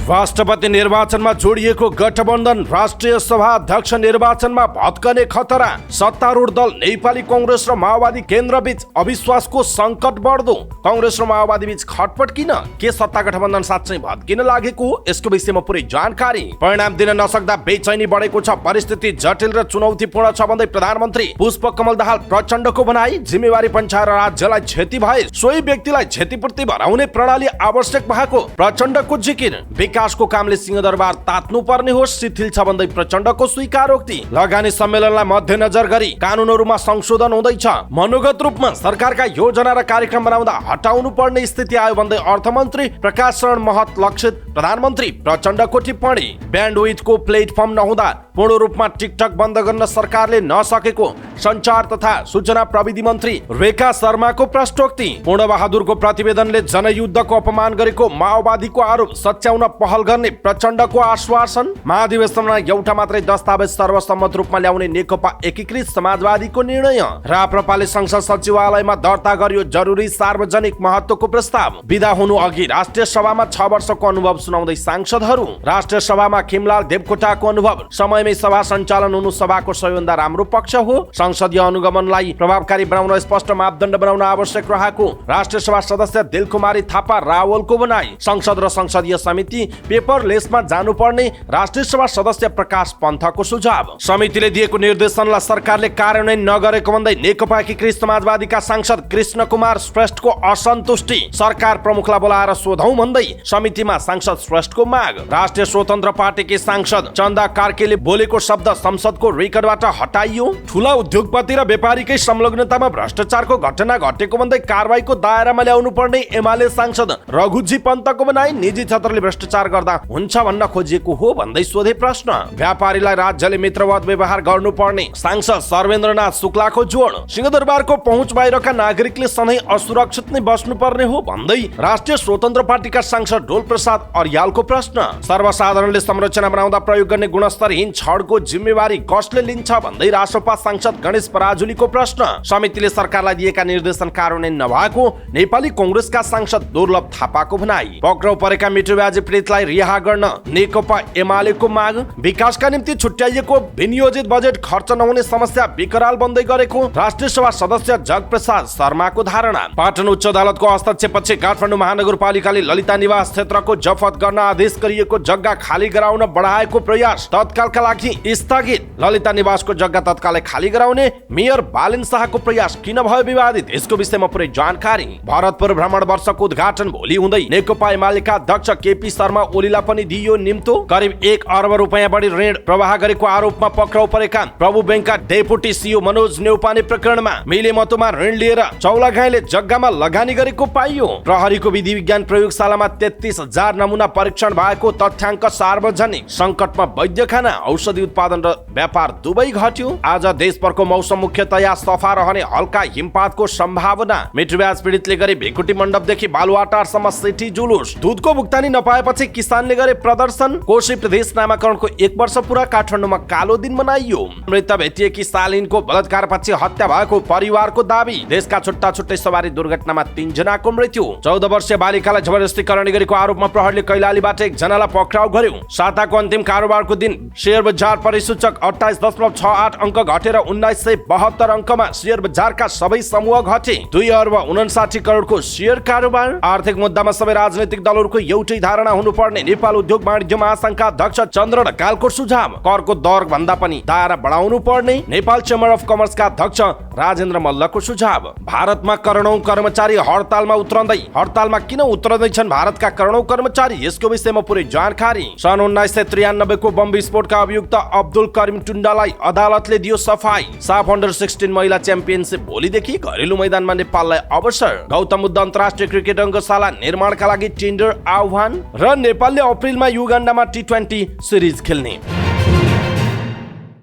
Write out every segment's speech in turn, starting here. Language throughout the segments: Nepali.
राष्ट्रपति निर्वाचनमा जोडिएको गठबन्धन राष्ट्रिय सभा अध्यक्ष निर्वाचनमा भत्कने खतरा। सत्तारूढ दल नेपाली कांग्रेस र माओवादी केन्द्रबीच अविश्वासको संकट बढ्दो। कांग्रेस र माओवादी बीच खटपट किन? के सत्ता गठबन्धन साँच्चै भत्किन लागेको? यसको विषयमा पुरै जानकारी। परिणाम दिन नसक्दा बेचैनी बढेको छ, परिस्थिति जटिल र चुनौतीपूर्ण छ भन्दै प्रधानमन्त्री पुष्पकमल दाहाल प्रचण्डको भनाई। जिम्मेवारी पञ्चायत राज्यलाई क्षति भए सोही व्यक्तिलाई क्षतिपूर्ति भराउने प्रणाली आवश्यक भएको प्रचण्डको जिकिर। विकासको कामले सिंहदरबार तात्नु पर्ने हो, शिथिल छ भन्दै प्रचण्डको स्वीकारोक्ति। लगानी सम्मेलनलाई मध्यनजर गरी कानूनहरूमा संशोधन हुँदैछ। मनोगत रूपमा सरकारका योजना र कार्यक्रम बनाउँदा हटाउनु पर्ने स्थिति आयो भन्दै अर्थमन्त्री प्रकाश शरण महत लक्षित। प्रधानमन्त्री प्रचण्डको टिप्पणी। ब्यान्डविड्थको प्लेटफर्म नहुँदा पूर्ण रूपमा टिकटक बन्द गर्न सरकारले नसकेको सञ्चार तथा सूचना प्रविधि मन्त्री रेखा शर्माको प्रश्नोक्ति। पूर्ण बहादुरको प्रतिवेदनले जनयुद्धको अपमान गरेको माओवादीको आरोप सच्याउन पहल गर्ने प्रचण्डको आश्वासन। महाधिवेशनमा एउटा मात्रै दस्तावेज सर्वसम्मत रूपमा ल्याउने नेकपा एकीकृत समाजवादीको निर्णय। राप्रपाले संसद सचिवालयमा दर्ता गर्यो जरुरी सार्वजनिक महत्वको प्रस्ताव। विदा हुनु अघि राष्ट्रिय सभामा 6 वर्षको अनुभव सुनाउँदै सांसदहरू। राष्ट्रिय सभामा खिमलाल देवकोटाको अनुभव। समयमै सभा सञ्चालन हुनु सभाको सबैभन्दा राम्रो पक्ष हो। संसदीय अनुगमनलाई प्रभावकारी बनाउन स्पष्ट मापदण्ड बनाउन आवश्यक रहेको राष्ट्रिय सभा सदस्य दिलकुमारी थापा रावलको भनाई। संसद र संसदीय समिति पेपरलेसमा जानुपर्ने राष्ट्रिय सभा सदस्य प्रकाश पन्थको सुझाव। समितिले दिएको निर्देशनलाई सरकारले कार्यान्वयन नगरेको भन्दै नेकपा एकीकृत समाजवादीका सांसद कृष्ण कुमार श्रेष्ठको असन्तुष्टि। सरकार प्रमुखलाई बोलाएर सोधौं भन्दै समितिमा सांसद श्रेष्ठको माग। राष्ट्रिय स्वतन्त्र पार्टीकी सांसद चन्दा कार्कीले बोलेको शब्द संसदको रेकर्डबाट हटाइयो। ठूला उद्योगपति र व्यापारीकै संलग्नतामा भ्रष्टाचारको घटना घटेको भन्दै कारबाहीको दायरामा ल्याउनु पर्ने एमाले सांसद रघुजी पन्तको भनाई। निजी क्षेत्रले भ्रष्टाचार गर्दा हुन्छ भन्न खोजिएको हो भन्दै सोधे प्रश्न। व्यापारीलाई राज्यले मित्रवत व्यवहार गर्नुपर्ने सांसद सर्वेन्द्रनाथ शुक्लाको जोड। सिंहदरबारको पहुँच बाहिरका नागरिकले सधैँ असुरक्षित नै बस्नुपर्ने हो भन्दै राष्ट्रिय स्वतन्त्र पार्टीका सांसद ढोल प्रसाद अर्यालको प्रश्न। सर्वसाधारणले संरचना बनाउँदा प्रयोग गर्ने गुणस्तरहीन छडको जिम्मेवारी कसले लिन्छ भन्दै रासोपा सांसद गणेश पराजुलीको प्रश्न। समितिले सरकारलाई दिएका निर्देशन कार्यान्वयन नभएको नेपाली कांग्रेसका सांसद दुर्लभ थापाको भनाई। पक्राउ परेका मिठुब्याजी पीडितलाई रिहा गर्न नेकपा एमालेको माग। विकासका निम्ति छुट्याइएको विनियोजित बजेट खर्च नहुने समस्या विकराल बन्दै गरेको राष्ट्रिय सभा सदस्य जगप्रसाद शर्माको धारणा। पाटन उच्च अदालतको हस्तक्षेपपछि काठमाडौँ महानगरपालिकाले ललिता निवास क्षेत्रको जफत गर्न आदेश गरिएको जग्गा खाली गराउन बढाएको प्रयास तत्कालका लागि स्थगित। ललिता निवासको जग्गा तत्कालै खाली गराउने मेयर बालेन शाहको प्रयास किन भयो विवादित? यसको विषयमा पुरै जानकारी। भरतपुर भ्रमण वर्षको उद्घाटन भोलि हुँदै नेकपा एमालेका अध्यक्ष केपी शर्मा ओलीलाई पनि दिइयो निम्तो। करिब 1 अर्ब रुपैयाँ बढी ऋण प्रवाह गरेको आरोपमा पक्राउ परेका प्रभु बैंकका डेपुटी सीओ मनोज नेउपाने प्रकरणमा मिलेमतोमा ऋण लिएर चौलागाईले जग्गामा लगानी गरेको पाइयो। प्रहरीको विधि विज्ञान प्रयोगशालामा 33,000 नमुना परीक्षण भएको तथ्याङ्क सार्वजनिक। संकटमा वैद्य खाना, औषधि उत्पादन र व्यापार दुवै घट्यो। आज देशभरको मौसम मुख्यतया सफा रहने, हल्का हिमपातको सम्भावना। मिठुब्याज पीडितले गरे भेकुटी मण्डपदेखि बालुवाटारसम्म सिटी जुलुस। दुधको भुक्तानी नपाएपछि किसानले गरे प्रदर्शन। कोशी प्रदेश नामाकरणको 1 वर्ष पुरा काठमाडौँमा कालो दिन मनाइयो। मृत भेटिएकी शालिनको बलात्कारपछि हत्या भएको परिवारको दावी। देशका छुट्टा छुट्टै सवारी दुर्घटनामा 3 जनाको मृत्यु। 14 वर्षीय बालिकालाई जबरजस्ती करणी गरेको आरोपमा प्रहरीले कैलालीबाट 1 जनालाई पक्राउ गर्यो। साताको अन्तिम कारोबारको दिन शेयर बजार परिसूचक 28.68 अङ्क घटेर 1972 अङ्कमा शेयर बजारका सबै समूह घटे। 2 अर्ब 59 करोडको शेयर कारोबार। आर्थिक मुद्दामा सबै राजनैतिक दलहरूको एउटै धारणा हुनुपर्ने नेपाल उद्योग वाणिज्य महासंघका अध्यक्ष चन्द्र ढकालको सुझाव। करको दर भन्दा पनि दायरा बढाउनु पर्ने नेपाल चेम्बर अफ कमर्सका अध्यक्ष राजेन्द्र मल्लको सुझाव। भारतमा करोडौं कर्मचारी हडतालमा उत्रँदै। हडतालमा किन उत्रँदैछन् भारतका करोडौं कर्मचारी? यसको विषयमा पुरै जानकारी। सन् 1993 को बम विस्फोटका अभियुक्त अब्दुल करिम टुण्डालाई अदालतले दियो सफाई। साफ अन्डर 16 महिला च्याम्पियनशिप भोलिदेखि घरेलु मैदानमा नेपाललाई अवसर। गौतम बुद्ध अन्तर्राष्ट्रिय क्रिकेट अङ्गशाला निर्माणका लागि टेन्डर आह्वान। र नेपालले अप्रिलमा युगान्डामा T20 सिरिज खेल्ने।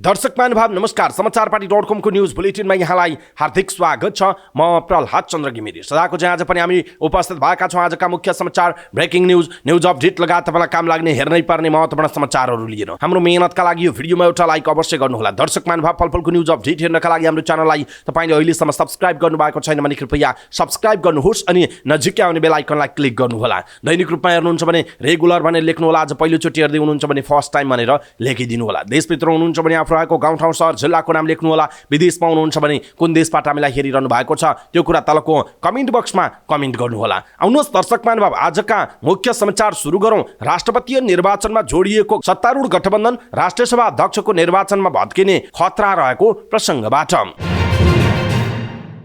दर्शक महानुभाव नमस्कार। समाचार पार्टी.com को न्यूज बुलेटिनमा यहाँलाई हार्दिक स्वागत छ। म प्रहलाद चन्द्र घिमिरे सदाको चाहिँ आज पनि हामी उपस्थित भएका छौँ आजका मुख्य समाचार, ब्रेकिङ न्युज अपडेट लगायत तपाईँलाई काम लाग्ने हेर्नै पर्ने महत्त्वपूर्ण समाचारहरू लिएर। हाम्रो मेहनतका लागि यो भिडियोमा एउटा लाइक अवश्य गर्नुहोला। दर्शक महानुभाव पलपलको न्युज अपडेट हेर्नका लागि हाम्रो च्यानललाई तपाईँले अहिलेसम्म सब्स्क्राइब गर्नुभएको छैन भने कृपया सब्स्क्राइब गर्नुहोस् अनि नजिकै आउने बेल आइकनलाई क्लिक गर्नुहोला। दैनिक रूपमा हेर्नुहुन्छ भने रेगुलर भनेर लेख्नुहोला। आज पहिलोचोटि हेर्दै हुनुहुन्छ भने फर्स्ट टाइम भनेर लेखिदिनु होला। देशभित्र हुनुहुन्छ भने आफू रहेको गाउँठाउँ सहर जिल्लाको नाम लेख्नुहोला। विदेशमा हुनुहुन्छ भने कुन देशबाट हामीलाई हेरिरहनु भएको छ त्यो कुरा तलको कमेन्ट बक्समा कमेन्ट गर्नुहोला। आउनुहोस् दर्शक महानुभाव आजका मुख्य समाचार सुरु गरौँ। राष्ट्रपतीय निर्वाचनमा जोडिएको सत्तारूढ गठबन्धन राष्ट्रिय सभा अध्यक्षको निर्वाचनमा भत्किने खतरा रहेको प्रसङ्गबाट।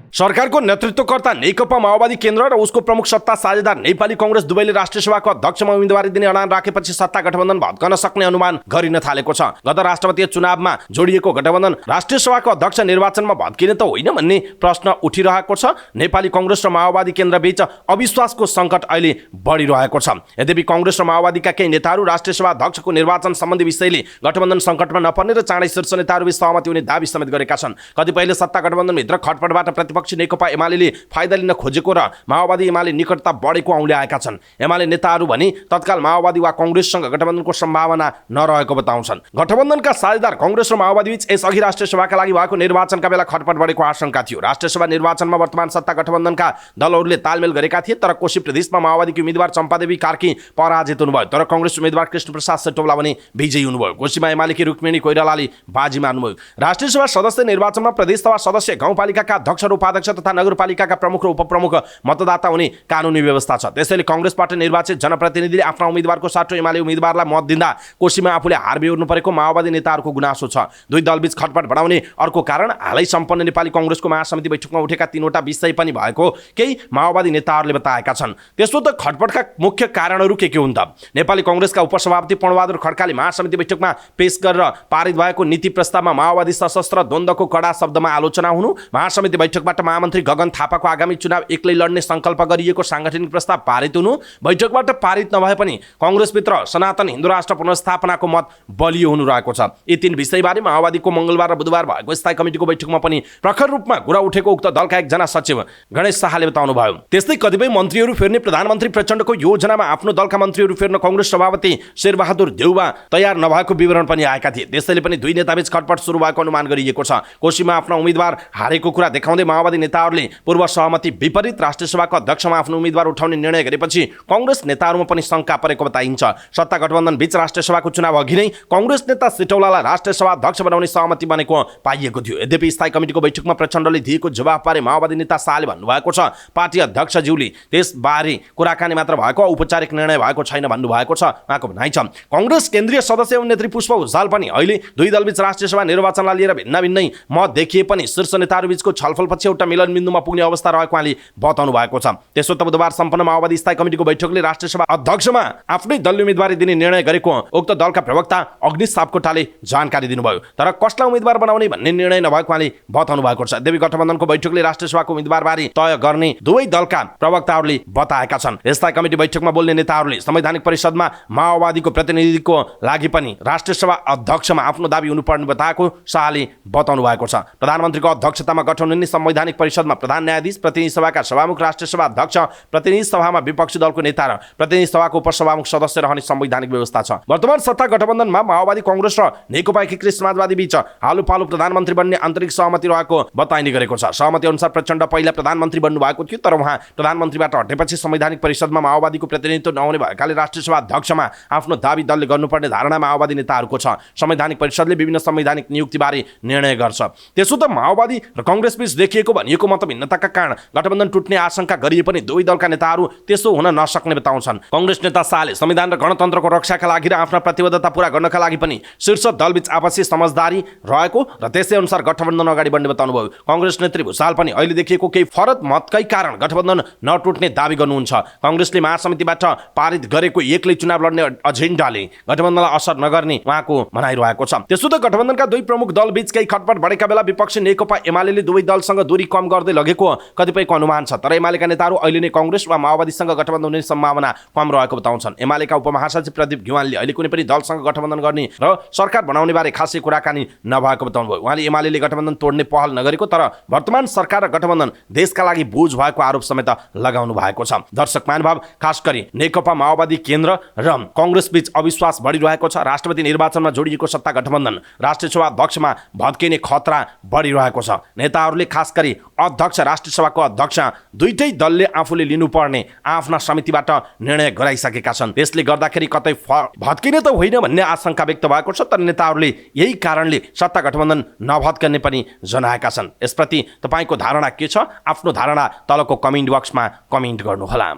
सरकारको नेतृत्वकर्ता नेकपा माओवादी केन्द्र र उसको प्रमुख सत्ता साझेदार नेपाली कांग्रेस दुवैले राष्ट्रिय सभाको अध्यक्षमा उम्मेदवारी दिने अडान राखेपछि सत्ता गठबन्धन भत्कन सक्ने अनुमान गरिन थालेको छ। गत राष्ट्रपतीय चुनावमा जोडिएको गठबन्धन राष्ट्रिय सभाको अध्यक्ष निर्वाचनमा भत्किने त होइन भन्ने प्रश्न उठिरहेको छ। नेपाली कांग्रेस र माओवादी केन्द्र बीच अविश्वासको सङ्कट अहिले बढिरहेको छ। यद्यपि कांग्रेस र माओवादीका केही नेताहरू राष्ट्रिय सभा अध्यक्षको निर्वाचन सम्बन्धी विषयले गठबन्धन सङ्कटमा नपर्ने र चाँडै शीर्ष नेताहरूबीच सहमति हुने दाबी समेत गरेका छन्। कतिपयले सत्ता गठबन्धनभित्र खटपटबाट प्रतिपक्ष नेकपा एमाले फाइदा लिन खोजेको र माओवादी एमाले निकटता बढेको औँल्याएका छन्। एमाले नेताहरू भने तत्काल माओवादी वा कांग्रेससँग गठबन्धनको सम्भावना नरहेको बताउँछन्। गठबन्धनका साझेदार कांग्रेस र माओवादी बीच यसअघि राष्ट्रिय सभाका लागि भएको निर्वाचनका बेला खटपट बढेको आशंका थियो। राष्ट्रिय सभा निर्वाचनमा वर्तमान सत्ता गठबन्धनका दलहरूले तालमेल गरेका थिए, तर कोशी प्रदेशमा माओवादीकी उम्मेदवार चम्पादेवी कार्की पराजित हुनुभयो, तर कांग्रेस उम्मेदवार कृष्णप्रसाद सेटौला भने विजयी हुनुभयो। कोशीमा एमालेकी रुक्मिणी कोइरालाले बाजी मार्नुभयो। राष्ट्रिय सभा सदस्य निर्वाचनमा प्रदेशसभा सदस्य, गाउँपालिकाका अध्यक्ष र उपाध्यक्ष तथा नगरपालिकाका प्रमुख र उपप्रमुख मतदाता हुने कानुनी व्यवस्था छ। त्यसैले कांग्रेसबाट निर्वाचित जनप्रतिनिधिले आफ्ना उम्मेदवारको साटो एमाले उम्मेदवारलाई मत दिँदा कोशीमा आफूले हार बेहोर्नु परेको माओवादी नेताहरूको गुनासो छ। दुई दलबीच खटपट बढाउने अर्को कारण हालै सम्पन्न नेपाली कांग्रेसको महासमिति बैठकमा उठेका तीनवटा विषय पनि भएको केही माओवादी नेताहरूले बताएका छन्। त्यसो त खटपटका मुख्य कारणहरू के हुन् त? नेपाली कांग्रेसका उपसभापति पूर्णबहादुर खड्काले महासमिति बैठकमा पेश गरेर पारित भएको नीति प्रस्तावमा माओवादी सशस्त्र द्वन्द्वको कडा शब्दमा आलोचना हुनु, महासमिति बैठकबाट महामन्त्री गगन थापाको आगामी चुनाव एक्लै लड्ने संकल्प गरिएको सांगठनिक प्रस्ताव पारित हुनु, बैठकबाट पारित नभए पनि कांग्रेसभित्र सनातन हिन्दू राष्ट्र पुनर्स्थापनाको मत बलियो हुनु रहेको छ। यी तीन विषयबारे माओवादीको मंगलबार र बुधबार भएको स्थायी कमिटिको बैठकमा पनि प्रखर रूपमा कुरा उठेको उक्त दलका एकजना सचिव गणेश शाहले बताउनुभयो। त्यस्तै कतिपय मन्त्रीहरू फेर्ने प्रधानमन्त्री प्रचण्डको योजनामा आफ्नो दलका मन्त्रीहरू फेर्न कांग्रेस सभापति शेरबहादुर देउवा तयार नभएको विवरण पनि आएका थिए। त्यसैले पनि दुई नेताबीच खटपट सुरु भएको अनुमान गरिएको छ। कोशीमा आफ्ना उम्मेदवार हारेको कुरा देखाउँदै माओवादी नेताहरूले पूर्व सहमति विपरीत राष्ट्रिय सभाको अध्यक्षमा आफ्नो उम्मेदवार उठाउने निर्णय गरेपछि कांग्रेस नेताहरूमा पनि शंका परेको बताइन्छ। सत्ता गठबन्धन बीच राष्ट्रिय सभाको चुनाव अघि नै कांग्रेस नेता सेटौलालाई राष्ट्रिय सभा अध्यक्ष बनाउने सहमति बनेको पाइएको थियो। यद्यपि स्थायी कमिटिको बैठकमा प्रचण्डले दिएको जवाफबारे माओवादी नेता शाहले भन्नुभएको छ, पार्टी अध्यक्षज्यूले त्यसबारे कुराकानी मात्र भएको, औपचारिक निर्णय भएको छैन भन्नुभएको छ। उहाँको भनाइ छ। कांग्रेस केन्द्रीय सदस्य एवं नेत्री पुष्प भुसाल पनि अहिले दुई दलबीच राष्ट्रिय सभा निर्वाचनलाई लिएर भिन्नै मत देखिए पनि शीर्ष नेताहरूबीचको छलफलपछि एउटा मिलन बिन्दुमा पुग्ने अवस्था रहेको उहाँले बताउनु भएको छ। त्यसो त बुधबार सम्पन्न माओवादी स्थायी कमिटिको बैठकले राष्ट्रिय सभा अध्यक्षमा आफ्नै दलले उम्मेदवारी दिने निर्णय गरेको उक्त दलका प्रवक्ता अग्नि सापकोटाले जानकारी दिनुभयो, तर कसलाई उम्मेदवार बनाउने भन्ने निर्णय नभएको उहाँले बताउनु भएको छ। यद्यपि गठबन्धनको बैठकले राष्ट्रिय सभाको उम्मेदवारबारे तय गर्ने दुवै दलका प्रवक्ताहरूले बताएका छन्। स्थायी कमिटी बैठकमा बोल्ने नेताहरूले संवैधानिक परिषदमा माओवादीको प्रतिनिधिको लागि पनि राष्ट्रिय सभा अध्यक्षमा आफ्नो दाबी हुनुपर्ने बताएको शाहले बताउनु भएको छ। प्रधानमन्त्रीको अध्यक्षतामा गठन हुने संवैधानिक परिषदमा प्रधान न्यायाधीश, प्रतिनिधि सभाका सभामुख, राष्ट्रिय सभा अध्यक्ष, प्रतिनिधि सभामा विपक्षी दलको नेता र प्रतिनिधि सभाको उपसभामुख सदस्य रहने संवैधानिक व्यवस्था छ। वर्तमान सत्ता गठबन्धनमा माओवादी कांग्रेस र नेकपा एकीकृत समाजवादी बीच हालुपालु प्रधानमन्त्री बन्ने आन्तरिक सहमति रहेको बताइने गरेको छ। सहमति अनुसार प्रचण्ड पहिला प्रधानमन्त्री बन्नु भएको थियो, तर उहाँ प्रधानमन्त्रीबाट हटेपछि संवैधानिक परिषदमा माओवादीको प्रतिनिधित्व नहुने भएकाले राष्ट्रिय सभा अध्यक्षमा आफ्नो दाबी दलले गर्नुपर्ने धारणा माओवादी नेताहरूको छ। संवैधानिक परिषदले विभिन्न संवैधानिक नियुक्तिबारे निर्णय गर्छ। त्यसो त माओवादी र कांग्रेसबीच देखिएको भनिएको मतभिन्नताका कारण गठबन्धन टुट्ने आशंका गरिए पनि दुवै दलका नेताहरू त्यसो हुन नसक्ने बताउँछन्। कांग्रेस नेता शाहले संविधान र गणतन्त्रको रक्षाका लागि र आफ्ना प्रतिबद्धता पूरा गर्नका लागि पनि शीर्ष दलबीच आपसी समझदारी रहेको र त्यसै अनुसार गठबन्धन अगाडि बढ्ने बताउनुभयो। कांग्रेस नेत्री भुसाल पनि अहिले देखिएको केही फरक मतकै कारण गठबन्धन नटुट्ने दाबी गर्नुहुन्छ। कांग्रेसले महासमितिबाट पारित गरेको एक्लै चुनाव लड्ने एजेन्डाले गठबन्धनलाई असर नगर्ने उहाँको भनाइरहेको छ। त्यसो त गठबन्धनका दुई प्रमुख दलबीच केही खटपट बढेका बेला विपक्षी नेकपा एमाले दुवै दलसँग दूरी कम गर्दै लगेको कतिपयको अनुमान छ। तर एमालेका नेताहरू अहिले नै कांग्रेस वा माओवादीसँग गठबन्धन हुने सम्भावना कम रहेको बताउँछन्। एमालेका उपमहासचिव प्रदीप घिवानले अहिले कुनै पनि दलसँग गठबन्धन गर्ने र सरकार बनाउने बारे खासै कुराकानी नभएको बताउनुभयो। उहाँले एमालेले गठबन्धन तोड्ने पहल नगरेको तर वर्तमान सरकार र गठबन्धन देशका लागि बोझ भएको आरोप समेत लगाउनु भएको छ। दर्शक महानुभाव, खास गरी नेकपा माओवादी केन्द्र र कांग्रेस बीच अविश्वास बढिरहेको छ। राष्ट्रपति निर्वाचनमा जोडिएको सत्ता गठबन्धन राष्ट्रिय सभा अध्यक्षमा भत्किने खतरा बढिरहेको छ। नेताहरूले खास गरी अध्यक्ष, राष्ट्रिय सभाको अध्यक्ष दुईटै दलले आफूले लिनुपर्ने आफ्ना समितिबाट निर्णय गराइसकेका छन्। त्यसले गर्दाखेरि कतै भत्किने त होइन भन्ने आशंका व्यक्त भएको छ। तर नेताहरूले यही कारणले सत्ता गठबन्धन नभत्कने पनि जनाएका छन्। यसप्रति तपाईको धारणा के छ? आफ्नो धारणा तलको कमेन्ट बक्समा कमेन्ट गर्नुहोला।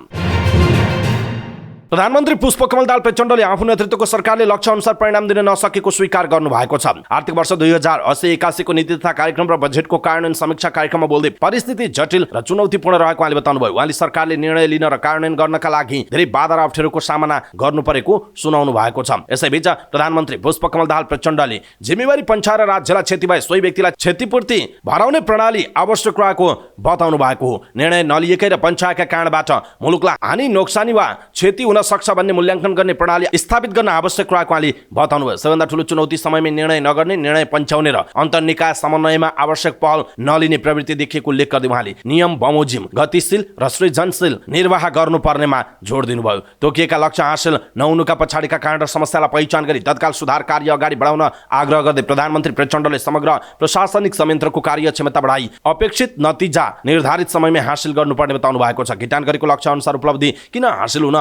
प्रधानमन्त्री पुष्पकमल दाहाल प्रचण्डले आफू नेतृत्वको सरकारले लक्ष्य अनुसार परिणाम दिन नसकेको स्वीकार गर्नु भएको छ। आर्थिक वर्ष 2080-81 को नीति तथा कार्यक्रम र बजेटको कार्यान्वयन समीक्षा कार्यक्रममा बोल्दै परिस्थिति जटिल र चुनौतीपूर्ण रहेको उहाँले बताउनुभयो। उहाँले सरकारले निर्णय लिन र कार्यान्वयन गर्नका लागि धेरै बाधा र अप्ठ्यारोको सामना गर्नु परेको सुनाउनु भएको छ। यसैबीच प्रधानमन्त्री पुष्पकमल दाहाल प्रचण्डले जिम्मेवारी पञ्चाएर राज्यलाई क्षति भए सोही व्यक्तिलाई क्षतिपूर्ति भराउने प्रणाली आवश्यक रहेको बताउनु भएको हो। निर्णय नलिएकै र पञ्चायतका कारणबाट मुलुकलाई हानि नोक्सानी वा क्षति हुन सक्छ भन्ने मूल्याङ्कन गर्ने प्रणाली स्थापित गर्न आवश्यक रहेको उहाँले बताउनुभयो। सबैभन्दा ठूलो चुनौती समयमै निर्णय नगर्ने, निर्णय पञ्चाउने र अन्तर्निकाय समन्वयमा आवश्यक पहल नलिने प्रवृत्ति देखिएको उल्लेख गर्दै उहाँले नियम बमोजिम, गतिशील र सृजनशील निर्वाह गर्नुपर्नेमा जोड दिनुभयो। तोकिएका लक्ष्य हासिल नहुनुका पछाडिका कारण र समस्यालाई पहिचान गरी तत्काल सुधार कार्य अगाडि बढाउन आग्रह गर्दै प्रधानमन्त्री प्रचण्डले समग्र प्रशासनिक संयन्त्रको कार्यक्षमता बढाई अपेक्षित नतिजा निर्धारित समयमै हासिल गर्नुपर्ने बताउनु भएको छ। घिटान गरेको लक्ष्य अनुसार उपलब्धि किन हासिल हुन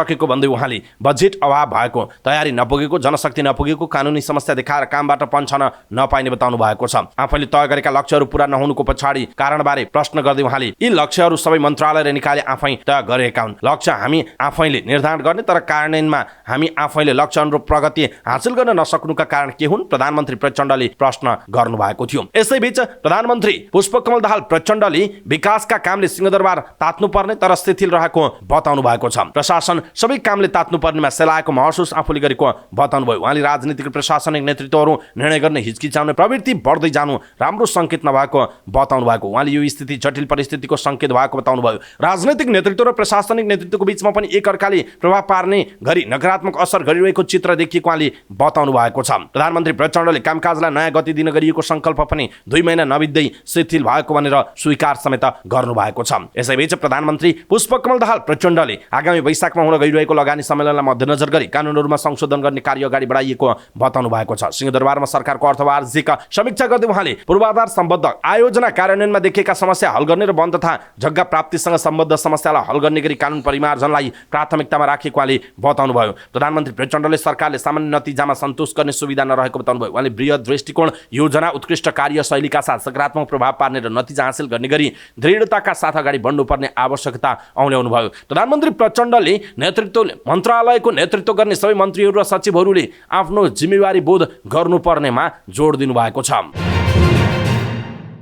नसकेको भन्दै उहाँले बजेट अभाव भएको, तयारी नपुगेको, जनशक्ति नपुगेको, कानुनी समस्या देखाएर कामबाट पन्छन नपाइने बताउनु भएको छ। आफैले तय गरेका लक्ष्यहरू पूरा नहुनुको पछाडि कारणबारे प्रश्न गर्दै उहाँले यी लक्ष्यहरू सबै मन्त्रालय र निकायले आफै तय गरेका हुन्। लक्ष्य हामी आफैले निर्धारण गर्ने, तर कार्यान्वयनमा हामी आफैले लक्ष्य अनुरूप प्रगति हासिल गर्न नसक्नुका कारण के हुन्? प्रधानमन्त्री प्रचण्डले प्रश्न गर्नुभएको थियो। यसैबीच प्रधानमन्त्री पुष्पकमल दाहाल प्रचण्डले विकासका कामले सिंहदरबार तात्नुपर्ने तर शिथिल रहेको बताउनु भएको छ। प्रशासन सबै कामले तात्नुपर्नेमा सेलाएको महसुस आफूले गरेको बताउनुभयो। उहाँले राजनीतिक प्रशासनिक नेतृत्वहरू निर्णय गर्ने हिचकिचाउने प्रवृत्ति बढ्दै जानु राम्रो संकेत नभएको बताउनु भएको। उहाँले यो स्थिति जटिल परिस्थितिको संकेत भएको बताउनुभयो। राजनीतिक नेतृत्व र प्रशासनिक नेतृत्वको बीचमा पनि एकअर्काले प्रभाव पार्ने गरी नकारात्मक असर गरिरहेको चित्र देखिएको उहाँले बताउनु भएको छ। प्रधानमन्त्री प्रचण्डले कामकाजलाई नयाँ गति दिन गरिएको संकल्प पनि 2 महिना नबित्दै शिथिल भएको भनेर स्वीकार समेत गर्नु भएको छ। यसैबीच प्रधानमन्त्री पुष्पकमल दाहाल प्रचण्डले आगामी वैशाखमा हुन गइरहेको लगानी सम्मेलनलाई मध्यनजर गरी कानुनहरूमा संशोधन गर्ने कार्य अगाडि बढाइएको बताउनु भएको छ। सिंहदरबारमा सरकारको अर्थवार्षिक समीक्षा गर्दै उहाँले पूर्वाधार सम्बद्ध आयोजना कार्यान्वयनमा देखिएका समस्या हल गर्ने र वन तथा जग्गा प्राप्तिसँग सम्बद्ध समस्यालाई हल गर्ने गरी कानुन परिमार्जनलाई प्राथमिकतामा राखेको उहाँले बताउनुभयो। प्रधानमन्त्री प्रचण्डले सरकारले सामान्य नतिजामा सन्तोष गर्ने सुविधा नरहेको बताउनुभयो। उहाँले बृहत दृष्टिकोण, योजना, उत्कृष्ट कार्यशैलीका साथ सकारात्मक प्रभाव पार्ने र नतिजा हासिल गर्ने गरी दृढताका साथ अगाडि बढ्नुपर्ने आवश्यकता औल्याउनुभयो। प्रधानमन्त्री प्रचण्डले नेतृत्वले मन्त्रालयको नेतृत्व गर्ने सबै मन्त्रीहरू र सचिवहरूले आफ्नो जिम्मेवारी बोध गर्नुपर्नेमा जोड दिनुभएको छ।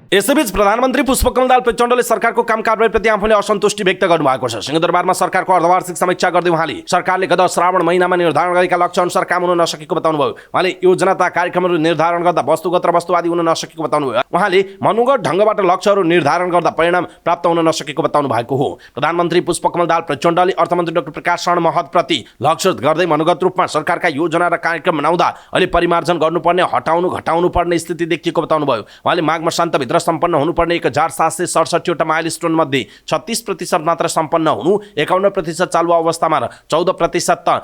यसैबीच प्रधानमन्त्री पुष्पकमल दाहाल प्रचण्डले सरकारको काम कारबाहीप्रति आफूले असन्तुष्टि व्यक्त गर्नुभएको छ। सिंहदरबारमा सरकारको अर्धवार्षिक समीक्षा गर्दै उहाँले सरकारले गत श्रावण महिनामा निर्धारण गरेका लक्ष्य अनुसार काम हुन नसकेको बताउनुभयो। उहाँले योजना तथा कार्यक्रमहरू निर्धारण गर्दा वस्तुगत र वस्तुवादी हुन नसकेको बताउनुभयो। उहाँले मनोगत ढङ्गबाट लक्ष्यहरू निर्धारण गर्दा परिणाम प्राप्त हुन नसकेको बताउनु भएको हो। प्रधानमन्त्री पुष्पकमल दाहाल प्रचण्डले अर्थमन्त्री डाक्टर प्रकाश शरण महतप्रति लक्ष्य गर्दै मनोगत रूपमा सरकारका योजना र कार्यक्रम बनाउँदा अहिले परिमार्जन गर्नुपर्ने, घटाउनु पर्ने स्थिति देखिएको बताउनुभयो। उहाँले माघ मसान्तभित्र सम्पन्न हुनुपर्ने 1767 वटा माइलस्टोन मध्ये 36% मात्र सम्पन्न हुनु, 51% चालु अवस्थामा र 14% त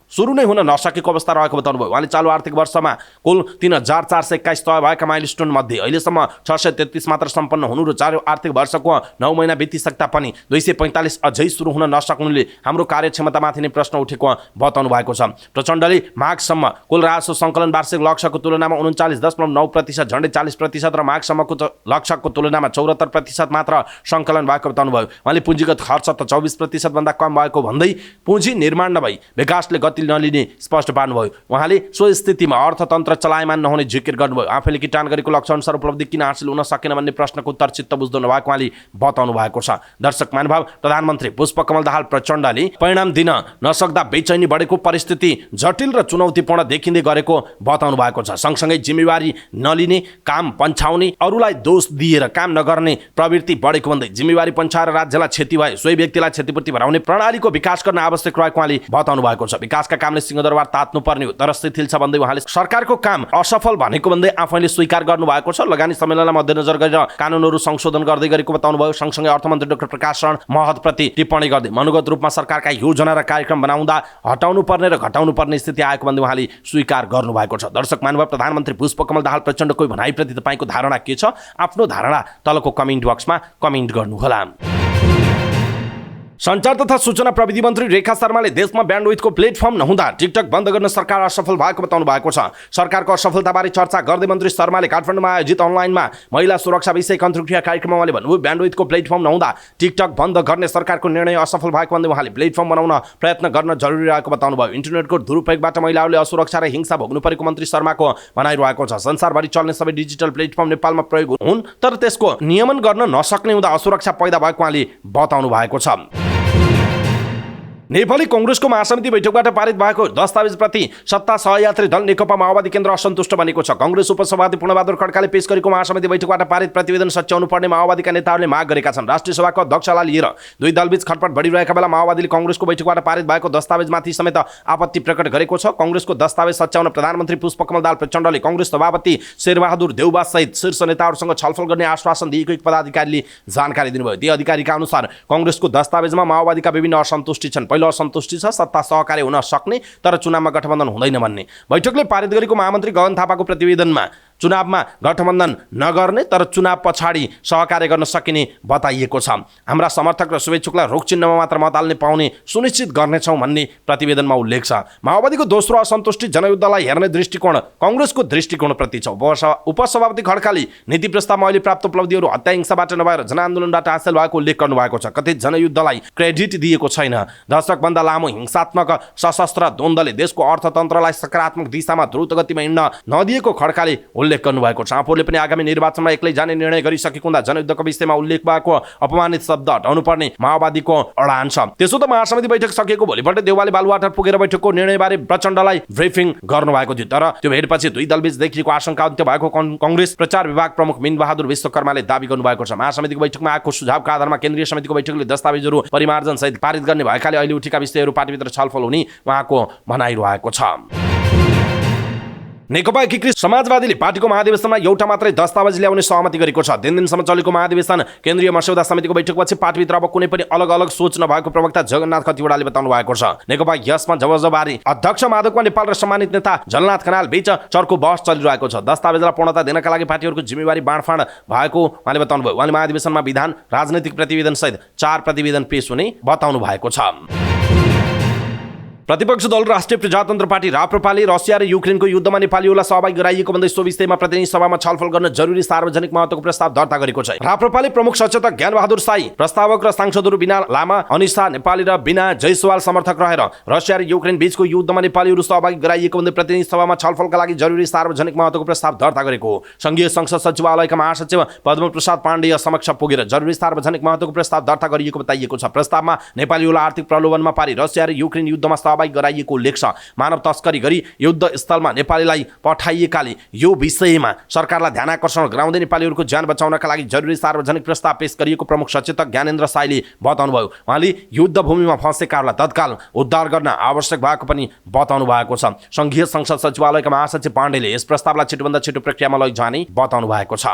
सुरु नै हुन नसकेको अवस्था रहेको बताउनुभयो। उहाँले चालु आर्थिक वर्षमा कुल 3421 तय भएका माइलस्टोन मध्ये अहिलेसम्म 633 मात्र सम्पन्न हुनु र चालु आर्थिक वर्षको 9 महिना बितिसक्दा पनि 245 अझै सुरु हुन नसक्नुले हाम्रो कार्यक्षमतामाथि नै प्रश्न उठेको बताउनु भएको छ। प्रचण्डले माघसम्म कुल राजस्व सङ्कलन वार्षिक लक्ष्यको तुलनामा 39.9%, झन्डै 40% र माघसम्मको लक्ष्यको तुलनामा 74% मात्र सङ्कलन भएको बताउनुभयो। उहाँले पुँजीगत खर्च त 24% भन्दा कम भएको भन्दै पुँजी निर्माण नभई विकासले गति नलिने स्पष्ट पार्नुभयो। उहाँले सो स्थितिमा अर्थतन्त्र चलायमान नहुने जिकिर गर्नुभयो। आफैले किटान गरेको लक्ष्य अनुसार उपलब्धि किन हासिल हुन सकेन भन्ने प्रश्नको उत्तर चित्त बुझ्नु नभएको उहाँले बताउनु भएको छ। दर्शक महानुभाव, प्रधानमन्त्री पुष्पकमल दाहाल प्रचण्डले परिणाम दिन नसक्दा बेचैनी बढेको परिस्थिति जटिल र चुनौतीपूर्ण देखिँदै गरेको बताउनु भएको छ। सँगसँगै जिम्मेवारी नलिने, काम पन्छाउने, अरूलाई दोष दिएर काम नगर्ने प्रवृत्ति बढेको भन्दै जिम्मेवारी पन्छाएर राज्यलाई क्षति भए सोही व्यक्तिलाई क्षतिपूर्ति भराउने प्रणालीको विकास गर्न आवश्यक रहेको उहाँले बताउनु भएको छ। विकासका कामले सिंहदरबार तात्नुपर्ने हो तर शिथिल छ भन्दै उहाँले सरकारको काम असफल भनेको भन्दै आफैले स्वीकार गर्नु भएको छ। लगानी सम्मेलनलाई मध्यनजर गरेर कानुनहरू संशोधन गर्दै गरेको बताउनु भयो। सँगसँगै अर्थमन्त्री डाक्टर प्रकाश शरण महतप्रति टिप्पणी गर्दै मनोगत रूपमा सरकारका योजना र कार्यक्रम बनाउँदा हटाउनु पर्ने र घटाउनु पर्ने स्थिति आएको भन्दै उहाँले स्वीकार गर्नु भएको छ। दर्शक महानुभाव, प्रधानमन्त्री पुष्पकमल दाहाल प्रचण्डको भनाइप्रति तपाईँको धारणा के छ? आफ्नो धारणा तलको कमेन्ट बक्समा कमेन्ट गर्नुहोला। सञ्चार तथा सूचना प्रविधि मन्त्री रेखा शर्माले देशमा ब्यान्डविड्थको प्लेटफर्म नहुँदा टिकटक बन्द गर्न सरकार असफल भएको बताउनु भएको छ। सरकारको असफलताबारे चर्चा गर्दै मन्त्री शर्माले काठमाडौँमा आयोजित अनलाइनमा महिला सुरक्षा विषयक अन्तर्क्रिया कार्यक्रममा उहाँले भन्नुभयो, ब्यान्डविड्थको प्लेटफर्म नहुँदा टिकटक बन्द गर्ने सरकारको निर्णय असफल भएको भन्दै उहाँले प्लेटफर्म बनाउन प्रयत्न गर्न जरुरी रहेको बताउनु भयो। इन्टरनेटको दुरुपयोगबाट महिलाहरूले असुरक्षा र हिंसा भोग्नु परेको मन्त्री शर्माको भनाइरहेको छ। संसारभरि चल्ने सबै डिजिटल प्लेटफर्म नेपालमा प्रयोग हुन् तर त्यसको नियमन गर्न नसक्ने हुँदा असुरक्षा पैदा भएको उहाँले बताउनु भएको छ। नेपाली कांग्रेसको महासमिति बैठकबाट पारित भएको दस्तावेजप्रति सत्ता सहयात्री दल नेकपा माओवादी केन्द्र असन्तुष्ट बनेको छ। कांग्रेस उपसभापति पूर्णबहादुर खड्काले पेश गरेको महासमिति बैठकबाट पारित प्रतिवेदन सच्याउनु पर्ने माओवादीका नेताहरूले माग गरेका छन्। राष्ट्रिय सभाको अध्यक्षलाई लिएर दुई दलबीच खटपट बढिरहेका बेला माओवादीले कांग्रेसको बैठकबाट पारित भएको दस्तावेजमाथि समेत आपत्ति प्रकट गरेको छ। कांग्रेसको दस्तावेज सच्याउन प्रधानमन्त्री पुष्पकमल दाहाल प्रचण्डले कांग्रेस सभापति शेरबहादुर देउबा सहित शीर्ष नेताहरूसँग छलफल गर्ने आश्वासन दिएको एक पदाधिकारीले जानकारी दिनुभयो। ती अधिकारीका अनुसार कांग्रेसको दस्तावेजमा माओवादीका विभिन्न असन्तुष्टि छन्। पहिलो असन्तुष्टि छ सत्ता सहकार्य हुन सक्ने तर चुनावमा गठबन्धन हुँदैन भन्ने। बैठकले पारित गरेको महामन्त्री गगन थापाको प्रतिवेदनमा चुनावमा गठबन्धन नगर्ने तर चुनाव पछाडि सहकार्य गर्न सकिने बताइएको छ। हाम्रा समर्थक र शुभेच्छुकलाई रोक चिन्हमा मात्र मत हाल्ने पाउने सुनिश्चित गर्नेछौँ भन्ने प्रतिवेदनमा उल्लेख छ। माओवादीको दोस्रो असन्तुष्टि जनयुद्धलाई हेर्ने दृष्टिकोण कांग्रेसको दृष्टिकोणप्रति छ। उपसभापति खड्काले नीति प्रस्तावमा अहिले प्राप्त उपलब्धिहरू हत्या हिंसाबाट नभएर जनआन्दोलनबाट हासिल भएको उल्लेख गर्नुभएको छ। कतै जनयुद्धलाई क्रेडिट दिएको छैन। दशकभन्दा लामो हिंसात्मक सशस्त्र द्वन्द्वले देशको अर्थतन्त्रलाई सकारात्मक दिशामा द्रुत गतिमा हिँड्न नदिएको खड्काले उल्लेख गर्नुभएको छ। आफूले पनि आगामी निर्वाचनमा एक्लै जाने निर्णय गरिसकेको हुँदा जनयुद्धको विषयमा उल्लेख भएको अपमानित शब्द हटाउनु पर्ने माओवादीको अडान छ। त्यसो त महासमिति बैठक सकिएको भोलिपल्ट देउवाले बालुवाटार पुगेर बैठकको निर्णयबारे प्रचण्डलाई ब्रिफिङ गर्नुभएको थियो। तर त्यो भेटपछि दुई दलबीच देखिएको आशंका अन्त्य भएको कांग्रेस प्रचार विभाग प्रमुख मिनबहादुर विश्वकर्माले दावी गर्नुभएको छ। महासमितिको बैठकमा आएको सुझावका आधारमा केन्द्रीय समितिको बैठकले दस्तावेजहरू परिमार्जन सहित पारित गर्ने भएकाले अहिले उठेका विषयहरू पार्टीभित्र छलफल हुने उहाँको भनाइरहेको छ। नेकपा एकीकृत समाजवादीले पार्टीको महाधिवेशनमा एउटा मात्रै दस्तावेज ल्याउने सहमति गरेको छ। दिनसम्म चलेको महाधिवेशन केन्द्रीय मस्यौदा समितिको बैठकपछि पार्टीभित्र अब कुनै पनि अलग अलग सोच नभएको प्रवक्ता जगन्नाथ खतिवड़ाले बताउनु भएको छ। नेकपा यसमा जवाबदारी अध्यक्ष माधवकुमार नेपाल र सम्मानित नेता झलनाथ खनाल बीच चर्को बहस चलिरहेको छ। दस्तावेजलाई पूर्णता दिनका लागि पार्टीहरूको जिम्मेवारी बाँडफाँड भएको उहाँले बताउनु भयो। उहाँले महाधिवेशनमा विधान राजनैतिक प्रतिवेदन सहित 4 प्रतिवेदन पेश हुने बताउनु भएको छ। प्रतिपक्ष दल राष्ट्रिय प्रजातन्त्र पार्टी राप्रपाले रसिया र युक्रेनको युद्धमा नेपालीहरूलाई सहभागी गराइएको भन्दै सो विषयमा प्रतिनिधि सभामा छलफल गर्न जरुरी सार्वजनिक महत्त्वको प्रस्ताव दर्ता गरेको छ। राप्रपाले प्रमुख सचेतक ज्ञानबहादुर साई, प्रस्तावक र सांसदहरू बिना लामा, अनिसा नेपाली र बिना जयसवाल समर्थक रहेर रसिया र युक्रेन बीचको युद्धमा नेपालीहरू सहभागी गराइएको भन्दै प्रतिनिधि सभामा छलफलका लागि जरुरी सार्वजनिक महत्त्वको प्रस्ताव दर्ता गरेको हो। संघीय संसद सचिवालयका महासचिव पद्मप्रसाद पाण्डेय समक्ष पुगेर जरुरी सार्वजनिक महत्त्वको प्रस्ताव दर्ता गरिएको बताइएको छ। प्रस्तावमा नेपालीहरूलाई आर्थिक प्रलोभनमा पारी रसिया र युक्रेन युद्धमा गराइएको उल्लेख छ। मानव तस्करी गरी युद्ध स्थलमा नेपालीलाई पठाइएकाले यो विषयमा सरकारलाई ध्यानाकर्षण गराउँदै नेपालीहरूको ज्यान बचाउनका लागि जरुरी सार्वजनिक प्रस्ताव पेश गरिएको प्रमुख सचेतक ज्ञानेन्द्र साईले बताउनुभयो। उहाँले युद्ध भूमिमा फँसेकाहरूलाई तत्काल उद्धार गर्न आवश्यक भएको पनि बताउनु भएको छ। संघीय संसद सचिवालयका महासचिव पाण्डेले यस प्रस्तावलाई छिटोभन्दा छिटो प्रक्रियामा लैजाने बताउनु भएको छ।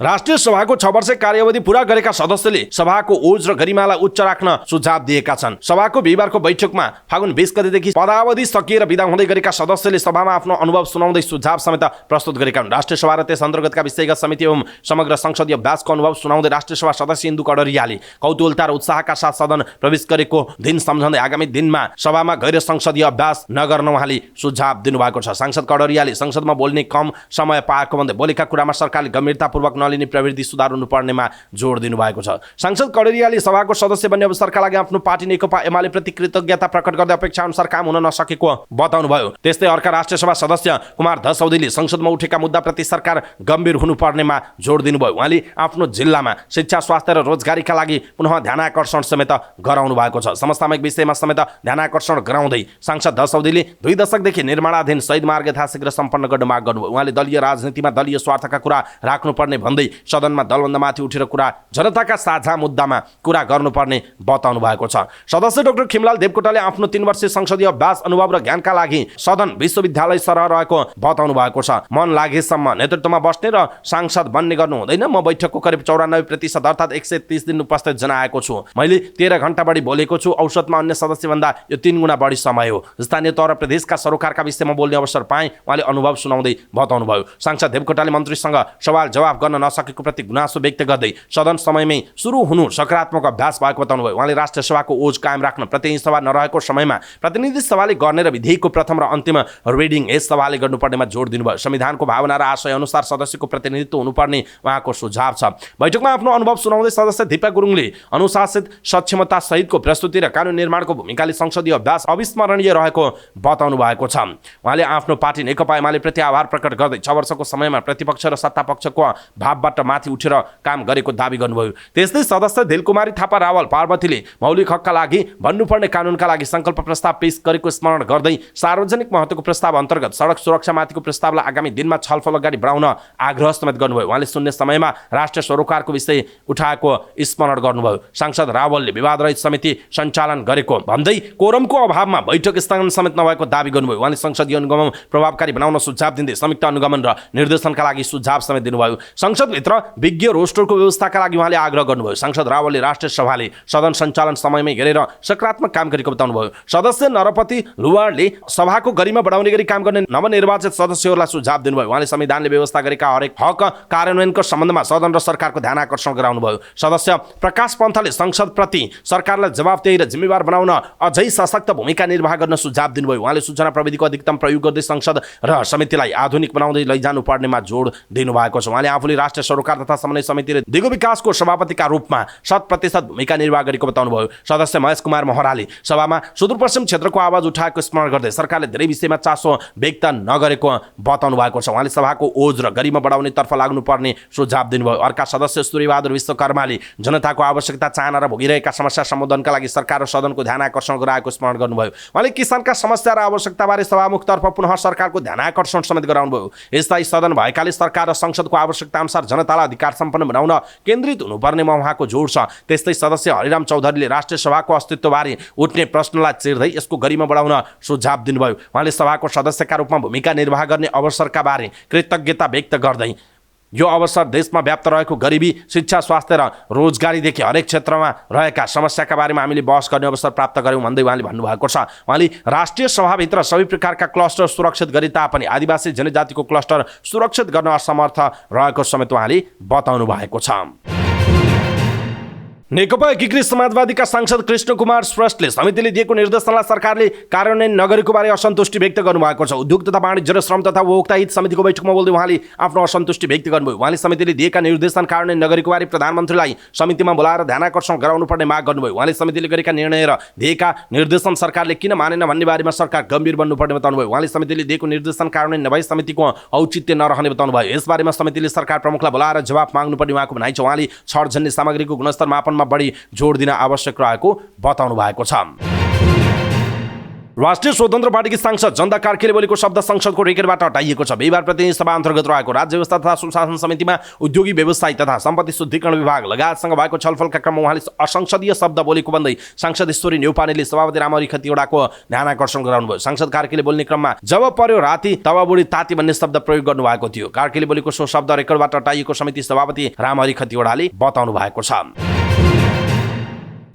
राष्ट्रिय सभाको 6 वर्ष कार्यावधि पूरा गरेका सदस्यले सभाको ओज र गरिमालाई उच्च राख्न सुझाव दिएका छन्। सभाको बिहिबारको बैठकमा फागुन 20 गतेदेखि पदावधि सकिएर विदा हुँदै गरेका सदस्यले सभामा आफ्नो अनुभव सुनाउँदै सुझाव समेत प्रस्तुत गरेका हुन्। राष्ट्रिय सभा र त्यस अन्तर्गतका विषयगत समिति एवं समग्र संसदीय अभ्यासको अनुभव सुनाउँदै राष्ट्रिय सभा सदस्य इन्दु कडरियाले कौतूहलता र उत्साहका साथ सदन प्रवेश गरेको दिन सम्झँदै आगामी दिनमा सभामा गैर संसदीय अभ्यास नगर्न उहाँले सुझाव दिनुभएको छ। सांसद कडरियाले संसदमा बोल्ने कम समय पाएको भन्दै बोलेका कुरामा सरकारले गम्भीरतापूर्वक नलिने प्रवृत्ति सुधार हुनुपर्नेमा जोड दिनुभएको छ। सांसद कडेरियाले सभाको सदस्य बन्ने अवसरका लागि आफ्नो पार्टी नेकपा एमाले प्रति कृतज्ञता प्रकट गर्दै अपेक्षा अनुसार काम हुन नसकेको बताउनुभयो। त्यस्तै अर्का राष्ट्रिय सभा सदस्य कुमार धसौधीले संसदमा उठेका मुद्दाप्रति सरकार गम्भीर हुनुपर्नेमा जोड दिनुभयो। उहाँले आफ्नो जिल्लामा शिक्षा स्वास्थ्य र रोजगारीका लागि पुनः ध्यानाकर्षण समेत गराउनु भएको छ। समसामयिक विषयमा समेत ध्यानाकर्षण गराउँदै सांसद धसौधीले 2 दशकदेखि निर्माणाधीन शहीद मार्ग यथाशीघ्र सम्पन्न गर्न माग गर्नुभयो। उहाँले दलीय राजनीतिमा दलीय स्वार्थका कुरा राख्नुपर्ने भन्दै सदनमा दलभन्दा माथि उठेर कुरा जनताका साझा मुद्दामा कुरा गर्नुपर्ने बताउनु भएको छ। सदस्य डाक्टर खिमलाल देवकोटाले आफ्नो 3 वर्षीय संसदीय अभ्यास अनुभव र ज्ञानका लागि सदन विश्वविद्यालय सरह रहेको बताउनु भएको छ। मन लागेसम्म नेतृत्वमा बस्ने र सांसद बन्ने गर्नु हुँदैन। म बैठकको करिब 94% अर्थात् 130 दिन उपस्थित जनाएको छु। मैले 13 घण्टा बढी बोलेको छु। औसतमा अन्य सदस्यभन्दा यो 3 गुणा बढी समय हो। स्थानीय तह र प्रदेशका सरोकारका विषयमा बोल्ने अवसर पाएँ। उहाँले अनुभव सुनाउँदै बताउनु भयो। सांसद देवकोटाले मन्त्रीसँग सवाल जवाफ गर्न नसकेको प्रति गुनासो व्यक्त गर्दै सदन समयमै सुरु हुनु सकारात्मक अभ्यास भएको बताउनु भयो। उहाँले राष्ट्रिय सभाको ओज कायम राख्न प्रतिनिधि सभा नरहेको समयमा प्रतिनिधि सभाले गर्ने र विधेयकको प्रथम र अन्तिम रिडिङ यस सभाले गर्नुपर्नेमा जोड दिनुभयो। संविधानको भावना र आशय अनुसार सदस्यको प्रतिनिधित्व हुनुपर्ने उहाँको सुझाव छ। बैठकमा आफ्नो अनुभव सुनाउँदै सदस्य दीपा गुरुङले अनुशासित सक्षमता सहितको प्रस्तुति र कानुन निर्माणको भूमिकाले संसदीय अभ्यास अविस्मरणीय रहेको बताउनु भएको छ। उहाँले आफ्नो पार्टी नेकपा एमाले प्रति आभार प्रकट गर्दै 6 वर्षको समयमा प्रतिपक्ष र सत्तापक्षको भावबाट माथि उठेर काम गरेको दावी गर्नुभयो। त्यस्तै सदस्य दिलकुमारी थापा रावल पार्वतीले मौलिक हकका लागि भन्नुपर्ने कानुनका लागि संकल्प प्रस्ताव पेश गरेको स्मरण गर्दै सार्वजनिक महत्त्वको प्रस्ताव अन्तर्गत सडक सुरक्षामाथिको प्रस्तावलाई आगामी दिनमा छलफल अगाडि बढाउन आग्रह समेत गर्नुभयो। उहाँले शून्य समयमा राष्ट्रिय सरोकारको विषय उठाएको स्मरण गर्नुभयो। सांसद रावलले विवादरहित समिति सञ्चालन गरेको भन्दै कोरमको अभावमा बैठक स्थगन समेत नभएको दावी गर्नुभयो। उहाँले संसदीय अनुगमन प्रभावकारी बनाउन सुझाव दिँदै संयुक्त अनुगमन र निर्देशनका लागि सुझाव समेत दिनुभयो। संसदभित्र विज्ञ रोस्टरको व्यवस्थाका लागि उहाँले आग्रह गर्नुभयो। सांसद रावलले राष्ट्रिय सभाले सदन सञ्चालन समयमै हेरेर सकारात्मक काम गरेको बताउनुभयो। सदस्य नरपति लुवाडले सभाको गरिमा बढाउने गरी काम गर्ने नवनिर्वाचित सदस्यहरूलाई सुझाव दिनुभयो। उहाँले संविधानले व्यवस्था गरेका हरेक हक कार्यान्वयनको सम्बन्धमा सदन र सरकारको ध्यानाकर्षण गराउनुभयो। सदस्य प्रकाश पन्थले संसदप्रति सरकारलाई जवाफदेही र जिम्मेवार बनाउन अझै सशक्त भूमिका निर्वाह गर्न सुझाव दिनुभयो। उहाँले सूचना प्रविधिको अधिकतम प्रयोग गर्दै संसद र समितिलाई आधुनिक बनाउँदै लैजानु पर्नेमा जोड दिनुभएको छ। उहाँले आफूले राष्ट्रिय सरोकार तथा समन्वय समिति र दिगो विकासको सभापतिका रूपमा 100% भूमिका निर्वाह गरेको बताउनुभयो। सदस्य महेश कुमार महराले सभामा सुदूरपश्चिम क्षेत्रको आवाज उठाएको स्मरण गर्दै सरकारले धेरै विषयमा चासो व्यक्त नगरेको बताउनु भएको छ। उहाँले सभाको ओज र गरिमा बढाउने तर्फ लाग्नुपर्ने सुझाव दिनुभयो। अर्का सदस्य सूर्यबहादुर विश्वकर्माले जनताको आवश्यकता चाहना र भोगिरहेका समस्या सम्बोधनका लागि सरकार र सदनको ध्यान आकर्षण गराएको स्मरण गर्नुभयो। उहाँले किसानका समस्या र आवश्यकताबारे सभामुखतर्फ पुनः सरकारको ध्यान आकर्षण समेत गराउनुभयो। स्थायी सदन भएकाले सरकार र संसदको आवश्यकता अनुसार जनतालाई अधिकार सम्पन्न बनाउन केन्द्रित हुनुपर्नेमा उहाँको जोड छ। त्यस्तै सदस्य हरिराम चौधरीले राष्ट्रिय सभाको अस्तित्वबारे उठ्ने प्रश्नलाई चिर्दै यसको गरिमा बढाउन सुझाव दिनुभयो। उहाँले सभाको सदस्यका रूपमा भूमिका निर्वाह गर्ने अवसरका बारे कृतज्ञता व्यक्त गर्दै यो अवसर देशमा व्याप्त रहेको गरिबी, शिक्षा, स्वास्थ्य र रोजगारीदेखि हरेक क्षेत्रमा रहेका समस्याका बारेमा हामीले बहस गर्ने अवसर प्राप्त गर्यौँ भन्दै उहाँले भन्नुभएको छ। उहाँले राष्ट्रिय सभाभित्र सबै प्रकारका क्लस्टर सुरक्षित गरे तापनि आदिवासी जनजातिको क्लस्टर सुरक्षित गर्न असमर्थ रहेको समेत उहाँले बताउनु भएको छ। नेकपा एकीकृत समाजवादीका सांसद कृष्ण कुमार श्रेष्ठले समितिले दिएको निर्देशनलाई सरकारले कार्यान्वयन नगरेको बारे असन्तुष्टि व्यक्त गर्नुभएको छ। उद्योग तथा वाणिज्य र श्रम तथा उपभोक्ता हित समितिको बैठकमा बोल्दै उहाँले आफ्नो असन्तुष्टि व्यक्त गर्नुभयो। उहाँले समितिले दिएका निर्देशन कार्यान्वयन नगरेको बारे प्रधानमन्त्रीलाई समितिमा बोलाएर ध्यानाकर्षण गराउनुपर्ने माग गर्नुभयो। उहाँले समितिले गरेका निर्णय र दिएका निर्देशन सरकारले किन मानेन भन्ने बारेमा सरकार गम्भीर बन्नुपर्ने बताउनुभयो। उहाँले समितिले दिएको निर्देशन कार्यान्वयन नभई समितिको औचित्य नरहने बताउनुभयो। यसबारेमा समितिले सरकार प्रमुखलाई बोलाएर जवाफ माग्नुपर्ने उहाँको भनाइ छ। उहाँले छडझन्ने सामग्रीको गुणस्तर मापनमा बढी जोड दिन आवश्यक रहेको बताउनु भएको छ। राष्ट्रिय स्वतन्त्र पार्टीकी सांसद जनता कार्कीले बोलेको शब्द संसदको रेकर्डबाट हटाइएको छ। बिहिबार प्रतिनिधि सभा अन्तर्गत रहेको राज्य व्यवस्था तथा सुशासन समितिमा उद्योगी व्यवसायी तथा सम्पत्ति शुद्धिकरण विभाग लगायतसँग भएको छलफलका क्रममा उहाँले असंसदीय शब्द बोलेको भन्दै सांसद ईश्वरी न्यौपानेले सभापति रामहरि खतिवडाको ध्यान आकर्षण गराउनुभयो। सांसद कार्कीले बोल्ने क्रममा जब पर्यो राति तब बुढी ताती भन्ने शब्द प्रयोग गर्नुभएको थियो। कार्कीले बोलेको सो शब्द रेकर्डबाट हटाइएको समिति सभापति रामहरि खतिवडाले बताउनु भएको छ।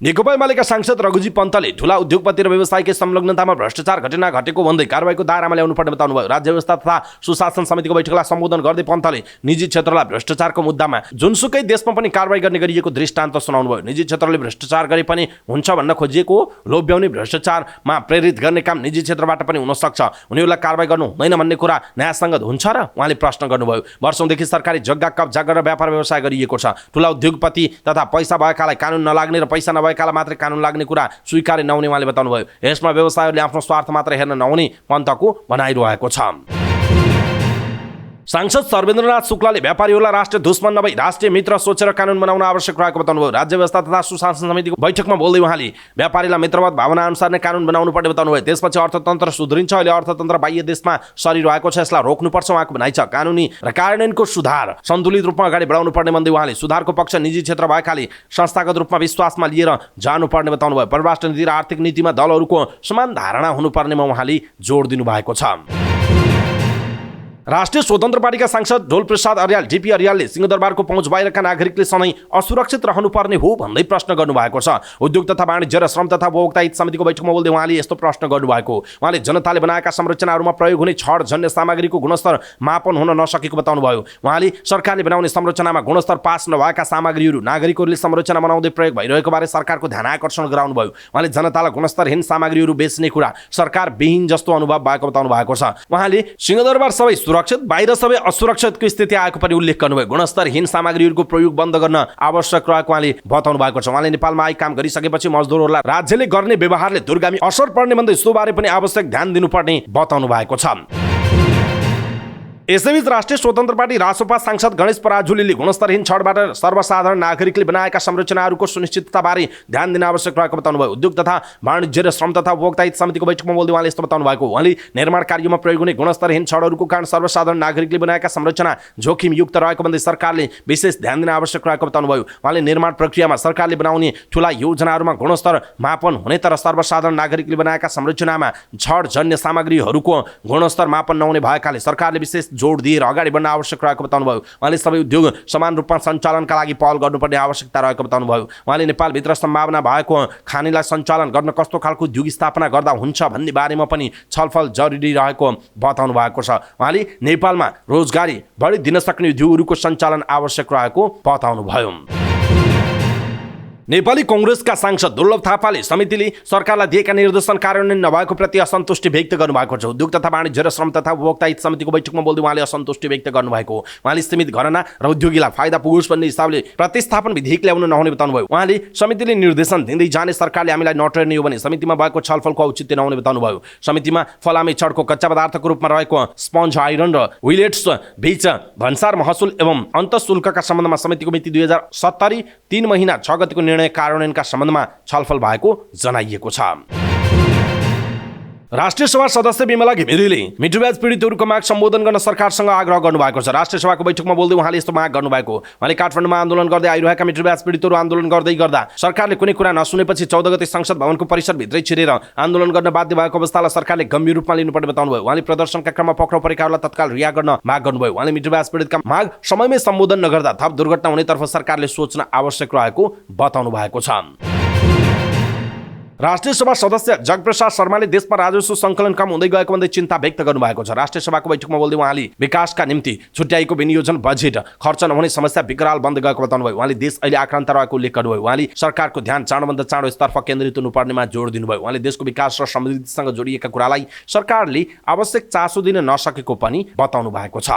नेकपा एमालेका सांसद रघुजी पन्तले ठूला उद्योगपति र व्यवसायीकै संलग्नतामा भ्रष्टाचार घटना घटेको भन्दै कारबाहीको दायरामा ल्याउनु पर्ने बताउनुभयो। राज्य व्यवस्था तथा सुशासन समितिको बैठकलाई सम्बोधन गर्दै पन्तले निजी क्षेत्रलाई भ्रष्टाचारको मुद्दामा जुनसुकै देशमा पनि कारबाही गर्ने गरिएको दृष्टान्त सुनाउनुभयो। निजी क्षेत्रले भ्रष्टाचार गरे पनि हुन्छ भन्न खोजिएको लोभ्याउने भ्रष्टाचारमा प्रेरित गर्ने काम निजी क्षेत्रबाट पनि हुन सक्छ, उनीहरूलाई कारबाही गर्नु हुँदैन भन्ने कुरा न्यायसङ्गत हुन्छ र उहाँले प्रश्न गर्नुभयो। वर्षौंदेखि सरकारी जग्गा कब्जा गरेर व्यापार व्यवसाय गरिएको छ। ठूला उद्योगपति तथा पैसा भएकालाई कानुन नलाग्ने र पैसा नभएकालाई मात्रै कानुन लाग्ने कुरा स्वीकार्य नहुने उहाँले बताउनुभयो। यसमा व्यवसायीहरूले आफ्नो स्वार्थ मात्र हेर्न नहुने पन्तको भनाइरहेको छ। सांसद सर्वेन्द्रनाथ शुक्लाले व्यापारीहरूलाई राष्ट्रिय दुश्मन नभई राष्ट्रिय मित्र सोचेर कानुन बनाउन आवश्यक रहेको बताउनुभयो। राज्य व्यवस्था तथा सुशासन समितिको बैठकमा बोल्दै उहाँले व्यापारीलाई मित्रवत भावना अनुसार नै कानुन बनाउनु पर्ने बताउनुभयो। त्यसपछि अर्थतन्त्र सुध्रिन्छ। अहिले अर्थतन्त्र बाह्य देशमा सरिरहेको छ, यसलाई रोक्नुपर्छ उहाँको भनाइ छ। कानुनी र कार्यान्वयनको सुधार सन्तुलित रूपमा अगाडि बढाउनु पर्ने भन्दै उहाँले सुधारको पक्ष निजी क्षेत्र भएकाले संस्थागत रूपमा विश्वासमा लिएर जानुपर्ने बताउनुभयो। परराष्ट्र नीति र आर्थिक नीतिमा दलहरूको समान धारणा हुनुपर्नेमा उहाँले जोड दिनुभएको छ। राष्ट्रिय स्वतन्त्र पार्टीका सांसद ढोलप्रसाद अर्याल डीपी अर्यालले सिंहदरबारको पहुँच बाहिरका नागरिकले सधैँ असुरक्षित रहनुपर्ने हो भन्दै प्रश्न गर्नुभएको छ। उद्योग तथा वाणिज्य र श्रम तथा उपभोक्ता हित समितिको बैठकमा बोल्दै उहाँले यस्तो प्रश्न गर्नुभएको। उहाँले जनताले बनाएका संरचनाहरूमा प्रयोग हुने छडजन्य सामग्रीको गुणस्तर मापन हुन नसकेको बताउनुभयो। उहाँले सरकारले बनाउने संरचनामा गुणस्तर पास नभएका सामग्रीहरू नागरिकहरूले संरचना बनाउँदै प्रयोग भइरहेको बारे सरकारको ध्यान आकर्षण गराउनुभयो। उहाँले जनतालाई गुणस्तरहीन सामग्रीहरू बेच्ने कुरा सरकार विहीन जस्तो अनुभव भएको बताउनु भएको छ। उहाँले सिंहदरबार सबै सुरक्षित, बाहिर सबै असुरक्षितको स्थिति आएको पनि उल्लेख गर्नुभयो। गुणस्तरहीन सामग्रीहरूको प्रयोग बन्द गर्न आवश्यक रहेको उहाँले बताउनु भएको छ। उहाँले नेपालमा आई काम गरिसकेपछि मजदुरहरूलाई राज्यले गर्ने व्यवहारले दूरगामी असर पर्ने भन्दै सोबारे पनि आवश्यक ध्यान दिनुपर्ने बताउनु भएको छ। यसैबीच राष्ट्रिय स्वतन्त्र पार्टी रासोपा सांसद गणेश पराजुलीले गुणस्तरहीन छडबाट सर्वसाधारण नागरिकले बनाएका संरचनाहरूको सुनिश्चितताबारे ध्यान दिन आवश्यक रहेको बताउनुभयो। उद्योग तथा वाणिज्य र श्रम तथा उपभोक्ता हित समितिको बैठकमा बोल्दै उहाँले यस्तो बताउनु भएको। उहाँले निर्माण कार्यमा प्रयोग हुने गुणस्तरहीन छडहरूको कारण सर्वसाधारण नागरिकले बनाएका संरचना जोखिमयुक्त रहेको भन्दै सरकारले विशेष ध्यान दिन आवश्यक रहेको बताउनुभयो। उहाँले निर्माण प्रक्रियामा सरकारले बनाउने ठूला योजनाहरूमा गुणस्तर मापन हुने तर सर्वसाधारण नागरिकले बनाएका संरचनामा छडजन्य सामग्रीहरूको गुणस्तर मापन नहुने भएकाले सरकारले विशेष जोड दिएर अगाडि बढ्न आवश्यक रहेको बताउनुभयो। उहाँले सबै उद्योग समान रूपमा सञ्चालनका लागि पहल गर्नुपर्ने आवश्यकता रहेको बताउनुभयो। उहाँले नेपालभित्र सम्भावना भएको खानीलाई सञ्चालन गर्न कस्तो खालको उद्योग स्थापना गर्दा हुन्छ भन्ने बारेमा पनि छलफल जरुरी रहेको बताउनु भएको छ। उहाँले नेपालमा रोजगारी बढी दिन सक्ने उद्योगहरूको सञ्चालन आवश्यक रहेको बताउनुभयो। नेपाली कांग्रेसका सांसद दुर्लभ थापाले समितिले सरकारलाई दिएका निर्देशन कार्यान्वयन नभएको प्रति असन्तुष्टि व्यक्त गर्नुभएको छ। उद्योग तथा वाणिज्य र श्रम तथा उपभोक्ता हित समितिको बैठकमा बोल्दै उहाँले असन्तुष्टि व्यक्त गर्नुभएको। उहाँले सीमित घराना र उद्योगीलाई फाइदा पुगोस् भन्ने हिसाबले प्रतिस्थापन विधेयक ल्याउन नहुने बताउनुभयो। उहाँले समितिले निर्देशन दिँदै जाने सरकारले हामीलाई नटर्ने हो भने समितिमा भएको छलफलको औचित्य नहुने बताउनुभयो। समितिमा फलामे छडको कच्चा पदार्थको रूपमा रहेको स्पन्ज आइरन र विलेट्स बीच भन्सार महसुल एवं अन्तःशुल्कका सम्बन्धमा समितिको मिति 2070 3 महिना 6 गतिको कार्यान्वयनका सम्बन्धमा छलफल भएको जनाइएको छ। राष्ट्रिय सभा सदस्य बिमला घिमिरेले मिठुब्याज पीडितहरूको माग सम्बोधन गर्न सरकारसँग आग्रह गर्नुभएको छ। राष्ट्रिय सभाको बैठकमा बोल्दै उहाँले यस्तो माग गर्नुभएको। उहाँले काठमाडौँमा आन्दोलन गर्दै आइरहेका मिठुब्याज पीडितहरू आन्दोलन गर्दै गर्दा सरकारले कुनै कुरा नसुनेपछि 14 गते संसद भवनको परिसरभित्रै छिरेर आन्दोलन गर्न बाध्य भएको अवस्थालाई सरकारले गम्भीर रूपमा लिनुपर्ने बताउनुभयो। उहाँले प्रदर्शनका क्रममा पक्राउ परेकाहरूलाई तत्काल रिहा गर्न माग गर्नुभयो। उहाँले मिठुब्याज पीडितका माग समयमै सम्बोधन नगर्दा थप दुर्घटना हुनेतर्फ सरकारले सोच्न आवश्यक रहेको बताउनु भएको छ। राष्ट्रिय सभा सदस्य जगप्रसाद शर्माले देशमा राजस्व सङ्कलन कम हुँदै गएको भन्दै चिन्ता व्यक्त गर्नुभएको छ। राष्ट्रिय सभाको बैठकमा बोल्दै उहाँले विकासका निम्ति छुट्याएको विनियोजन बजेट खर्च नहुने समस्या विकराल बन्द गएको बताउनुभयो। उहाँले देश अहिले आक्रान्त रहेको उल्लेख गर्नुभयो। उहाँले सरकारको ध्यान चाँडोभन्दा चाँडो यसतर्फ केन्द्रित हुनुपर्नेमा जोड दिनुभयो। उहाँले देशको विकास र समृद्धिसँग जोडिएका कुरालाई सरकारले आवश्यक चासो दिन नसकेको पनि बताउनु भएको छ।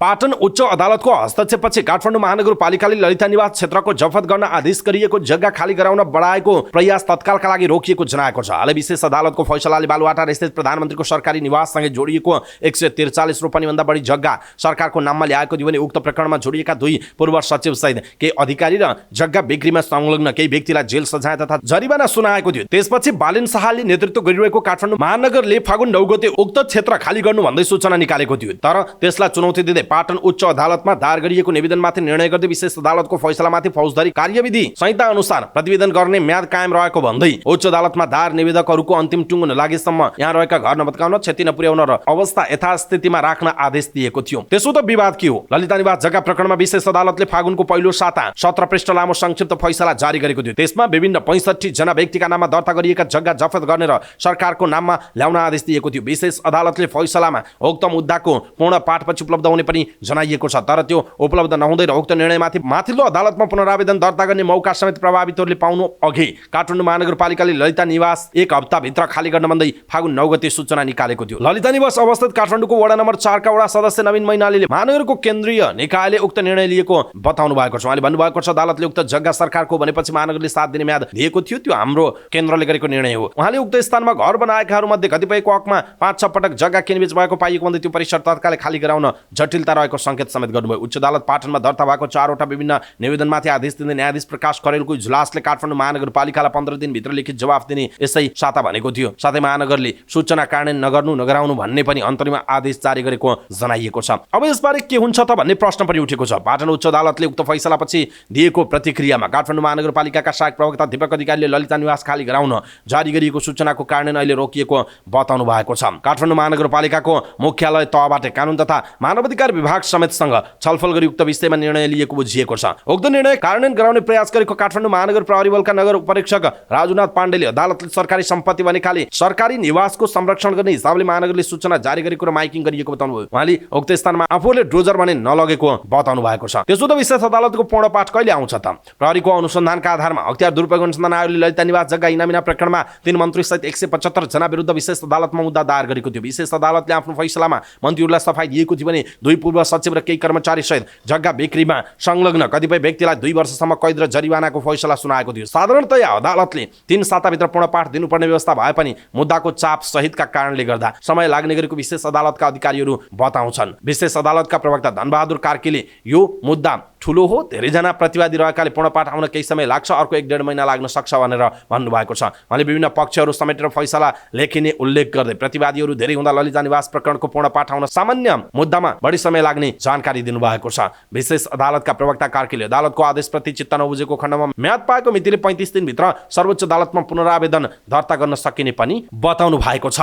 पाटन उच्च अदालतको हस्तक्षेपपछि काठमाडौँ महानगरपालिकाले ललिता निवास क्षेत्रको जफत गर्न आदेश गरिएको जग्गा खाली गराउन बढाएको प्रयास तत्कालका लागि रोकिएको जनाएको छ। हालै विशेष अदालतको फैसलाले बालुवाटार स्थित प्रधानमन्त्रीको सरकारी निवाससँगै जोडिएको 143 रोपनीभन्दा बढी जग्गा सरकारको नाममा ल्याएको थियो भने उक्त प्रकरणमा जोडिएका 2 पूर्व सचिव सहित केही अधिकारी र जग्गा बिक्रीमा संलग्न केही व्यक्तिलाई जेल सजाय तथा जरिवाना सुनाएको थियो। त्यसपछि बालेन शाहले नेतृत्व गरिरहेको काठमाडौँ महानगरले फागुन 9 गते उक्त क्षेत्र खाली गर्नु भन्दै सूचना निकालेको थियो। तर त्यसलाई चुनौती दिँदै पाटन उच्च अदालतमा दायर गरिएको निवेदनमाथि निर्णय गर्दै विशेष अदालतको फैसलामाथि फौजदारी कार्यविधि संहिता अनुसार प्रतिवेदन गर्ने म्याद कायम रहेको भन्दै उच्च अदालतमा दायर निवेदकहरूको अन्तिम टुङ्गो नलागेसम्म यहाँ रहेका घर नभत्काउन, क्षति नपुर्याउन र अवस्था यथास्थितिमा राख्न आदेश दिएको थियो। त्यसो त विवाद के हो? ललिता निवास जग्गा प्रकरणमा विशेष अदालतले फागुनको पहिलो साता 17 पृष्ठ लामो संक्षिप्त फैसला जारी गरेको थियो। त्यसमा विभिन्न 65 जना व्यक्तिका नाममा दर्ता गरिएका जग्गा जफत गर्ने र सरकारको नाममा ल्याउन आदेश दिएको थियो। विशेष अदालतले फैसलामा उक्त मुद्दाको पूर्ण पाठपछि उपलब्ध हुने पनि जनाइएको छ। तर त्यो उपलब्ध नहुँदै र उक्त निर्णयमाथि माथिल्लो अदालतमा पुनरावेदन दर्ता गर्ने मौका समेत प्रभावितहरूले पाउनु अघि काठमाडौँ महानगरपालिकाले ललिता निवास 1 हप्ताभित्र खाली गर्न भन्दै फागुन 9 गते सूचना निकालेको थियो। ललिता निवास अवस्थित काठमाडौँको वडा नम्बर 4 का वडा सदस्य नवीन मैनालीले महानगरको केन्द्रीय निकायले उक्त निर्णय लिएको बताउनु भएको छ। उहाँले भन्नुभएको छ, अदालतले उक्त जग्गा सरकारको भनेपछि महानगरले 7 दिने म्याद दिएको थियो। त्यो हाम्रो केन्द्रले गरेको निर्णय हो। उहाँले उक्त स्थानमा घर बनाएकाहरूमध्ये कतिपयको हकमा 5-6 पटक जग्गा किनबेच भएको पाइएको भन्दै त्यो परिसर तत्कालै खाली गराउन जटिलता रहेको संकेत समेत गर्नुभयो। उच्च अदालत पाटनमा दर्ता भएको 4वटा विभिन्न निवेदनमाथि आदेश दिँदै न्यायाधीश प्रकाश करेलको इजलासले काठमाडौँ महानगरपालिकालाई 15 दिनभित्र लिखित जवाफ दिने यसै साता भनेको थियो। साथै महानगरले सूचना कार्यान्वयन नगराउनु भन्ने पनि अन्तरिम आदेश जारी गरेको जनाइएको छ। अब यसबारे के हुन्छ त भन्ने प्रश्न पनि उठेको छ। पाटन उच्च अदालतले उक्त फैसलापछि दिएको प्रतिक्रियामा काठमाडौँ महानगरपालिकाका सहायक प्रवक्ता दीपक अधिकारीले ललिता निवास खाली गराउन जारी गरिएको सूचनाको कार्यान्वयन अहिले रोकिएको बताउनु भएको छ। काठमाडौँ महानगरपालिकाको मुख्यालय तहबाट कानुन तथा मानवाधिकार विभाग समेतसँग छलफल गरी उक्त विषयमा निर्णय लिएको बुझिएको छ। उक्त निर्णय कार्यान्वयन गराउने प्रयास गरेको काठमाडौँ महानगर प्रहरी बलका नगर उपरीक्षक राजुनाथ पाण्डेले अदालतले सरकारी सम्पत्ति भनेकाले सरकारी निवासको संरक्षण गर्ने हिसाबले महानगरले सूचना जारी गरेको र माइकिङ गरिएको बताउनुभयो। उहाँले उक्त स्थानमा आफूले डोजर भने नलगेको बताउनु भएको छ। त्यसो त विशेष अदालतको पूर्ण पाठ कहिले आउँछ त? प्रहरीको अनुसन्धानका आधारमा अख्तियार दुरुपयोग अनुसन्धान आयोगले ललिता निवास जग्गा इनामिना प्रकरणमा 3 मन्त्री सहित 175 जना विरुद्ध विशेष अदालतमा मुद्दा दायर गरेको थियो। विशेष अदालतले आफ्नो फैसलामा मन्त्रीहरूलाई सफाई दिएको थियो भने 2 पूर्व सचिव र केही कर्मचारी सहित जग्गा बिक्रीमा संलग्न कतिपय व्यक्तिलाई 2 वर्षसम्म कैद र जरिवानाको फैसला सुनाएको थियो। साधारणतया अदालतले 3 साताभित्र पूर्ण पाठ दिनुपर्ने व्यवस्था भए पनि मुद्दाको चाप सहितका कारणले गर्दा समय लाग्ने गरेको विशेष अदालतका अधिकारीहरू बताउँछन्। विशेष अदालतका प्रवक्ता धनबहादुर कार्कीले यो मुद्दा ठुलो हो, धेरैजना प्रतिवादी रहेकाले पूर्ण पाठ आउन केही समय लाग्छ, अर्को 1-1.5 महिना लाग्न सक्छ भनेर भन्नुभएको छ। उहाँले विभिन्न पक्षहरू समेटेर फैसला लेखिने उल्लेख गर्दै प्रतिवादीहरू धेरै हुँदा ललिता निवास प्रकरणको पूर्ण पाठ आउन सामान्य मुद्दामा बढी समय लाग्ने जानकारी दिनुभएको छ। विशेष अदालतका प्रवक्ता कार्कीले अदालतको आदेशप्रति चित्त नबुझेको खण्डमा म्याद पाएको मितिले 35 दिनभित्र सर्वोच्च अदालतमा पुनरावेदन दर्ता गर्न सकिने पनि बताउनु भएको छ।